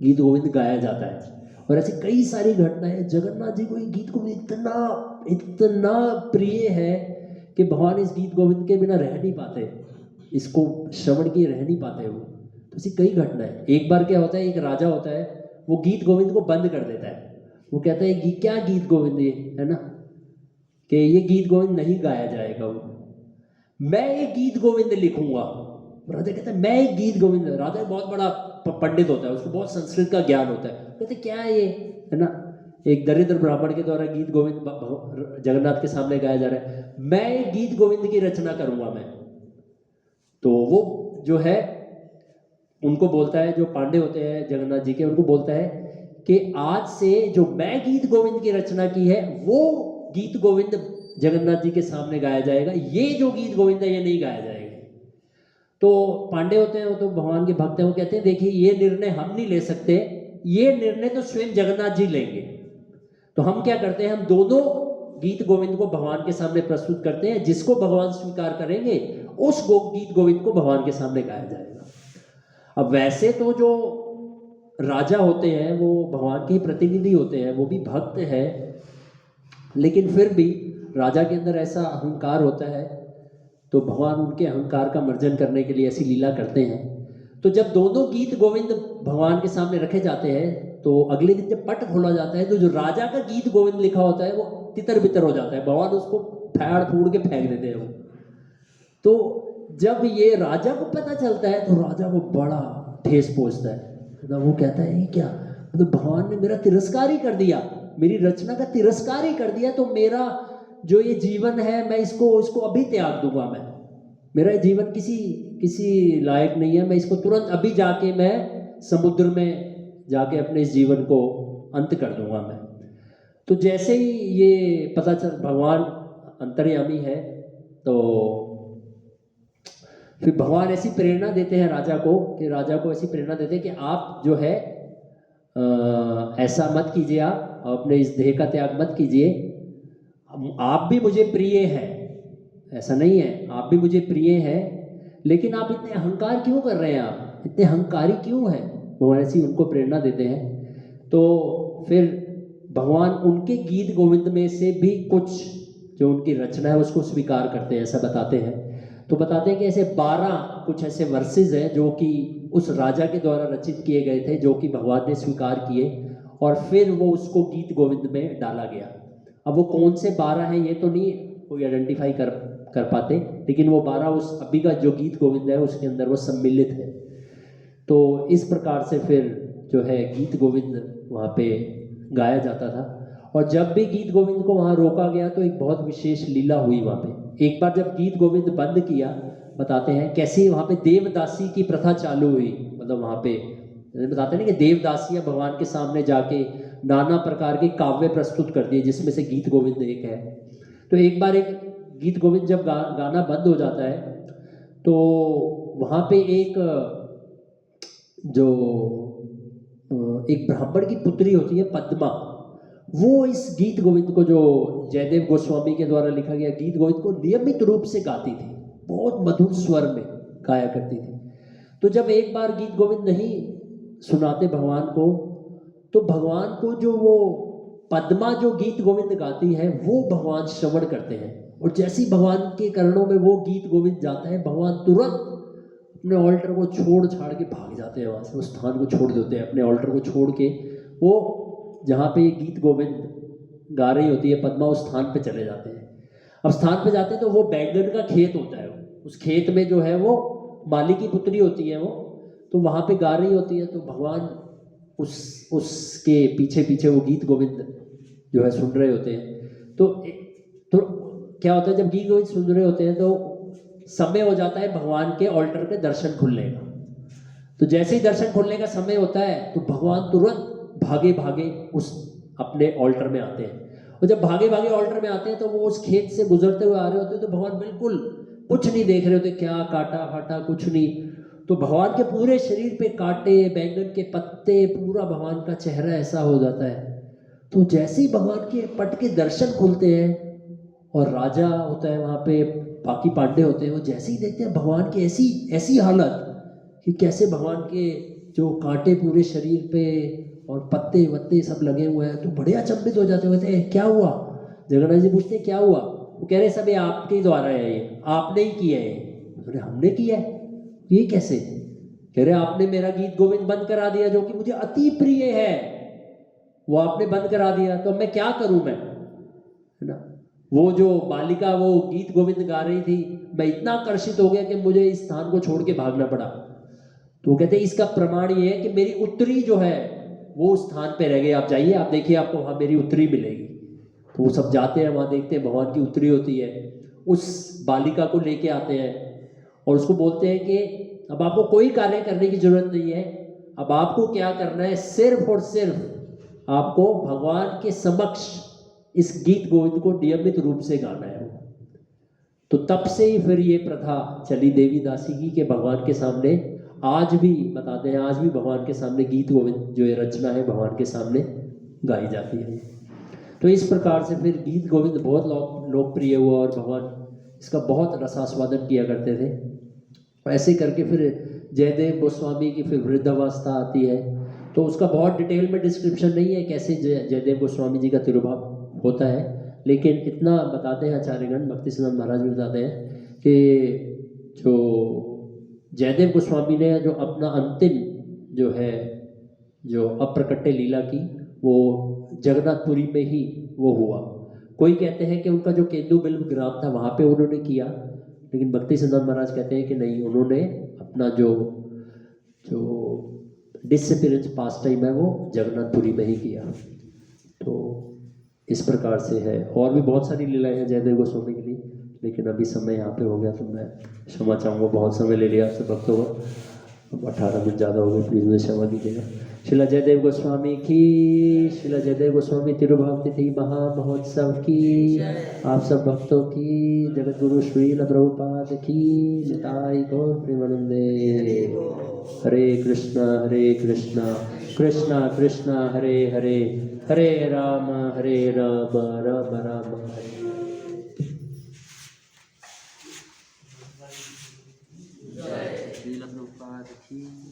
गीत गोविंद गाया जाता है। और ऐसी कई सारी घटनाएं, जगन्नाथ जी को ये गीत गोविंद इतना इतना प्रिय है कि भगवान इस गीत गोविंद के बिना रह नहीं पाते, इसको श्रवण किए रह नहीं पाते वो। तो ऐसी कई घटनाएं। एक बार क्या होता है, एक राजा होता है, वो गीत गोविंद को बंद कर देता है। वो कहता है क्या गीत गोविंद ये है ना, कि ये गीत गोविंद नहीं गाया जाएगा, वो मैं एक गीत गोविंद लिखूंगा। राजा कहता है मैं एक गीत गोविंद। राजा बहुत बड़ा पंडित होता है, उसको बहुत संस्कृत का ज्ञान होता है। कहते क्या है ये, है ना, एक दरिद्र ब्राह्मण के द्वारा गीत गोविंद जगन्नाथ के सामने गाया जा रहा है, मैं एक गीत गोविंद की रचना करूंगा मैं। तो वो जो है उनको बोलता है, जो पांडे होते हैं जगन्नाथ जी के, उनको बोलता है कि आज से जो मैं गीत गोविंद की रचना की है वो गीत गोविंद जगन्नाथ जी के सामने गाया जाएगा, ये जो गीत गोविंद है ये नहीं गाया जाएगा। तो पांडे होते हैं, वो तो भगवान के भक्त हैं, वो कहते हैं देखिए ये निर्णय हम नहीं ले सकते, ये निर्णय तो स्वयं जगन्नाथ जी लेंगे। तो हम क्या करते हैं, हम दोनों गीत गोविंद को भगवान के सामने प्रस्तुत करते हैं, जिसको भगवान स्वीकार करेंगे उस गीत गोविंद को भगवान के सामने गाया जाएगा। अब वैसे तो जो राजा होते हैं वो भगवान के प्रतिनिधि होते हैं, वो भी भक्त है, लेकिन फिर भी राजा के अंदर ऐसा अहंकार होता है, तो भगवान उनके अहंकार का मर्जन करने के लिए ऐसी लीला करते हैं। तो जब दोनों गीत गोविंद भगवान के सामने रखे जाते हैं, तो अगले दिन जब पट खोला जाता है तो जो राजा का गीत गोविंद लिखा होता है वो तितर बितर हो जाता है, भगवान उसको फाड़ फूड़ के फेंक देते हैं वो। तो जब ये राजा को पता चलता है तो राजा को बड़ा ठेस पहुंचता है ना, वो कहता है ये क्या, तो भगवान ने मेरा तिरस्कार ही कर दिया, मेरी रचना का तिरस्कार ही कर दिया, तो मेरा जो ये जीवन है मैं इसको अभी त्याग दूंगा, मैं मेरा जीवन किसी लायक नहीं है, मैं इसको तुरंत अभी जाके मैं समुद्र में जाके अपने इस जीवन को अंत कर दूंगा मैं। तो जैसे ही ये पता चल, भगवान अंतर्यामी है, तो फिर भगवान ऐसी प्रेरणा देते हैं राजा को ऐसी प्रेरणा देते हैं कि आप जो है ऐसा मत कीजिए, आप अपने इस देह का त्याग मत कीजिए, आप भी मुझे प्रिय है, ऐसा नहीं है, आप भी मुझे प्रिय है, लेकिन आप इतने अहंकार क्यों कर रहे हैं, आप इतने अहंकारी क्यों हैं। भगवान ऐसी उनको प्रेरणा देते हैं। तो फिर भगवान उनके गीत गोविंद में से भी कुछ जो उनकी रचना है उसको स्वीकार करते हैं, ऐसा बताते हैं। तो बताते हैं कि ऐसे 12 कुछ ऐसे वर्सेस हैं जो कि उस राजा के द्वारा रचित किए गए थे, जो कि भगवान ने स्वीकार किए, और फिर वो उसको गीत गोविंद में डाला गया। अब वो कौन से 12 हैं ये तो नहीं कोई आइडेंटिफाई कर पाते, लेकिन वो 12 उस अभी का जो गीत गोविंद है उसके अंदर वो सम्मिलित है। तो इस प्रकार से फिर जो है गीत गोविंद वहाँ पे गाया जाता था। और जब भी गीत गोविंद को वहाँ रोका गया तो एक बहुत विशेष लीला हुई वहाँ पे। एक बार जब गीत गोविंद बंद किया, बताते हैं कैसे वहाँ पे देवदासी की प्रथा चालू हुई। मतलब वहाँ पे बताते हैं ना कि देवदासियाँ भगवान के सामने जाके नाना प्रकार के काव्य प्रस्तुत करती है, जिसमें से गीत गोविंद एक है। तो एक बार एक गीत गोविंद जब गाना बंद हो जाता है तो वहाँ पे एक जो एक ब्राह्मण की पुत्री होती है पद्मा, वो इस गीत गोविंद को जो जयदेव गोस्वामी के द्वारा लिखा गया गीत गोविंद को नियमित रूप से गाती थी, बहुत मधुर स्वर में गाया करती थी। तो जब एक बार गीत गोविंद नहीं सुनाते भगवान को, तो भगवान को जो वो पद्मा जो गीत गोविंद गाती है वो भगवान श्रवण करते हैं, और जैसे ही भगवान के कर्णों में वो गीत गोविंद जाता है, भगवान तुरंत अपने ऑल्टर को छोड़ छाड़ के भाग जाते हैं, वहाँ से उस स्थान को छोड़ देते हैं, अपने ऑल्टर को छोड़ के वो जहाँ पे गीत गोविंद गा रही होती है पद्मा, उस स्थान पे चले जाते हैं। अब स्थान पे जाते हैं तो वो बैंगन का खेत होता है, उस खेत में जो है वो माली की पुत्री होती है वो, तो वहाँ पे गा रही होती है। तो भगवान उसके पीछे पीछे वो गीत गोविंद जो है सुन रहे होते हैं। तो क्या होता है, जब गीत गोविंद सुन रहे होते हैं तो समय हो जाता है भगवान के ऑल्टर के दर्शन खुलने का। तो जैसे ही दर्शन खुलने का समय होता है तो भगवान तुरंत भागे भागे उस अपने ऑल्टर में आते हैं, और जब भागे भागे ऑल्टर में आते हैं तो वो उस खेत से गुजरते हुए आ रहे होते हैं। तो भगवान बिल्कुल कुछ नहीं देख रहे होते, क्या काटा फाटा कुछ नहीं। तो भगवान के पूरे शरीर पे कांटे, बैंगन के पत्ते, पूरा भगवान का चेहरा ऐसा हो जाता है। तो जैसे ही भगवान के पट के दर्शन खुलते हैं और राजा होता है वहाँ पे, बाकी पांडे होते हैं, वो जैसे ही देखते हैं भगवान की ऐसी ऐसी हालत कि कैसे भगवान के जो कांटे पूरे शरीर पे और पत्ते वत्ते सब लगे हुए हैं, तो बड़े अचंभित हो जाते हैं। क्या हुआ? जगन्नाथ जी पूछते हैं क्या हुआ? वो कह रहे सब ये आपके द्वारा है, ये आपने ही किया है। बोले हमने किया है? ये कैसे? कह रहे आपने मेरा गीत गोविंद बंद करा दिया जो कि मुझे अति प्रिय है, वो आपने बंद करा दिया, तो मैं क्या करूं मैं, है ना। वो जो बालिका वो गीत गोविंद गा रही थी, मैं इतना आकर्षित हो गया कि मुझे इस स्थान को छोड़ के भागना पड़ा। तो वो कहते हैं इसका प्रमाण ये है कि मेरी उत्तरी जो है वो उस स्थान पे रह गई, आप जाइए, आप देखिए, आपको वहाँ मेरी उत्तरी मिलेगी। तो वो सब जाते हैं, वहाँ देखते हैं भगवान की उत्तरी होती है, उस बालिका को लेके आते हैं और उसको बोलते हैं कि अब आपको कोई कार्य करने की जरूरत नहीं है, अब आपको क्या करना है, सिर्फ और सिर्फ आपको भगवान के समक्ष इस गीत गोविंद को नियमित रूप से गाना है। तो तब से ही फिर ये प्रथा चली देवी दासी की कि भगवान के सामने आज भी बताते हैं, आज भी भगवान के सामने गीत गोविंद जो ये रचना है भगवान के सामने गाई जाती है। तो इस प्रकार से फिर गीत गोविंद बहुत लोकप्रिय हुआ और भगवान इसका बहुत रसास्वादन किया करते थे। ऐसे करके फिर जयदेव गोस्वामी की फिर वृद्धावस्था आती है, तो उसका बहुत डिटेल में डिस्क्रिप्शन नहीं है कैसे जयदेव गोस्वामी जी का तिरुभाव होता है, लेकिन इतना बताते हैं आचार्यगण, भक्ति सिद्धांत महाराज भी बताते हैं कि जो जयदेव गोस्वामी ने जो अपना अंतिम जो है जो अप्रकट्य लीला की, वो जगन्नाथपुरी में ही वो हुआ। कोई कहते हैं कि उनका जो केंदु बिल्व ग्राम था वहाँ पे उन्होंने किया, लेकिन भक्ति सिद्धांत महाराज कहते हैं कि नहीं, उन्होंने अपना जो डिसअपीयरेंस पास टाइम है वो जगन्नाथपुरी में ही किया। तो इस प्रकार से है, और भी बहुत सारी लीलाएं हैं जयदेव गोस्वामी के लिए, लेकिन अभी समय यहाँ पे हो गया तो मैं क्षमा चाहूँगा, बहुत समय ले लिया आपसे भक्तों का, अब 18 मिनट ज़्यादा हो गए, प्लीज़ मुझे क्षमा कीजिएगा। शिला जयदेव गोस्वामी की, शिला जयदेव गोस्वामी तिरुभाव तिथि महामहोत्सव की, आप सब भक्तों की, जगत गुरु श्रील प्रभुपाद की, निताई गौर प्रेमानंदे। हरे कृष्णा कृष्णा कृष्णा हरे हरे, हरे राम राम राम हरे प्रभुपाद की।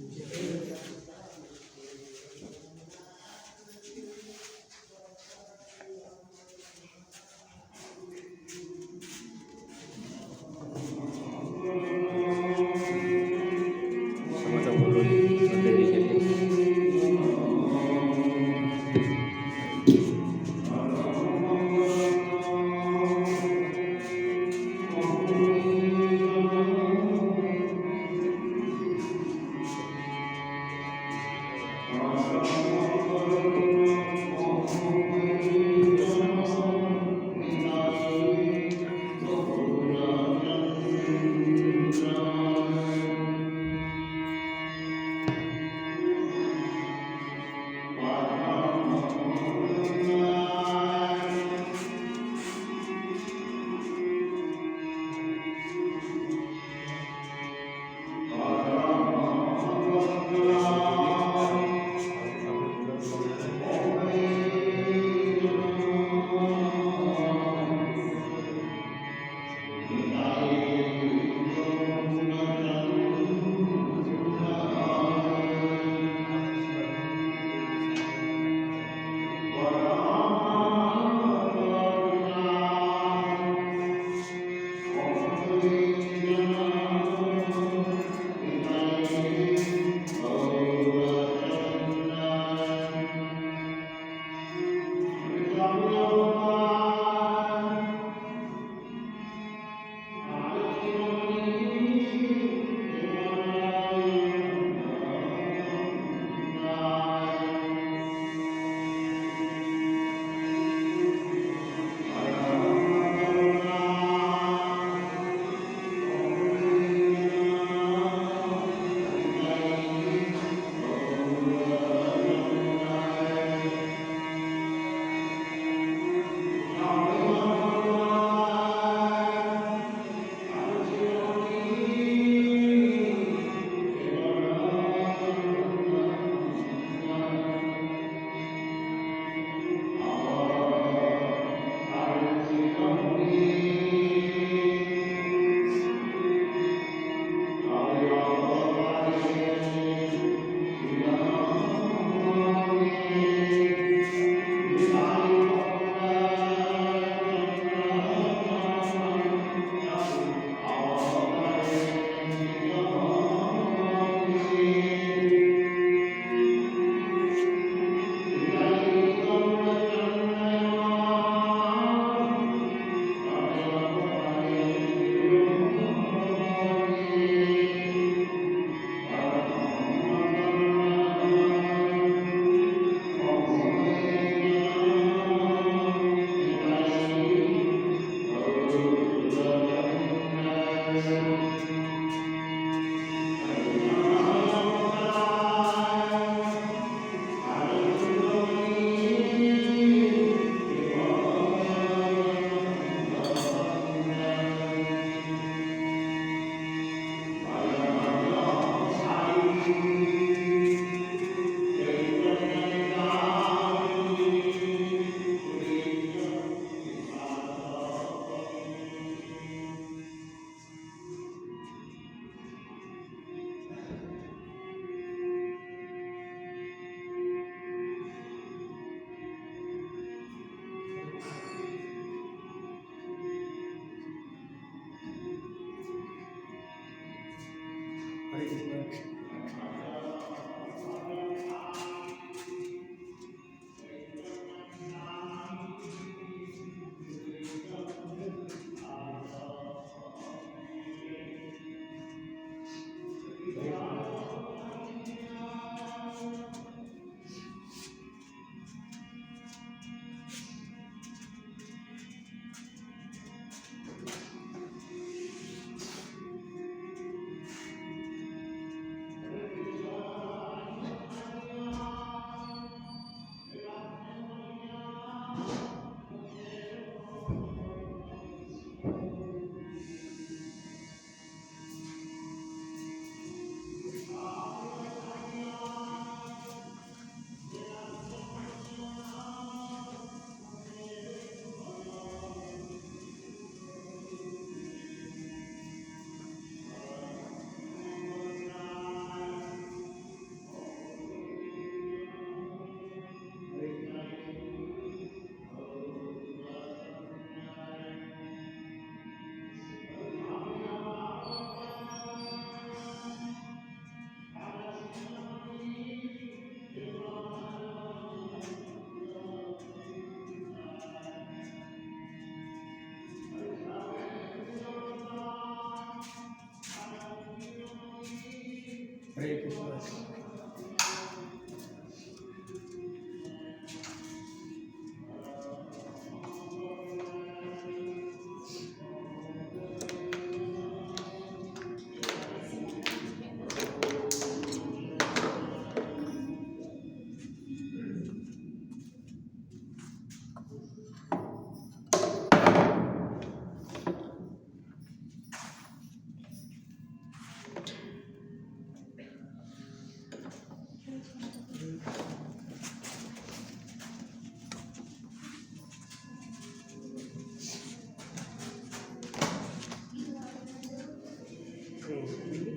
हरे कृष्ण।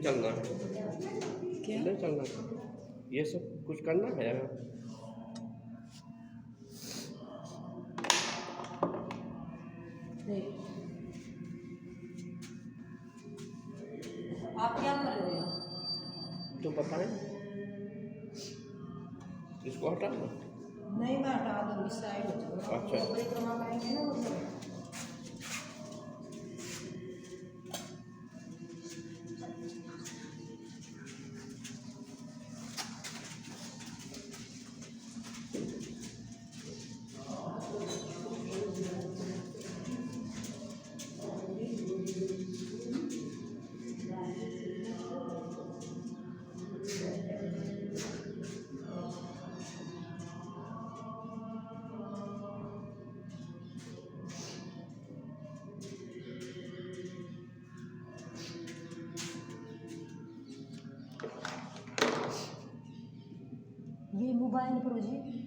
चलना है, क्या इधर चलना है, ये सब कुछ करना है। नहीं, आप क्या कर रहे हो? तो बताएं, इसको हटाना। नहीं, मैं हटा दूंगी, साइड हो जाओ। अच्छा। वो परिक्रमा करेंगे ना उधर। ये मोबाइल पर जी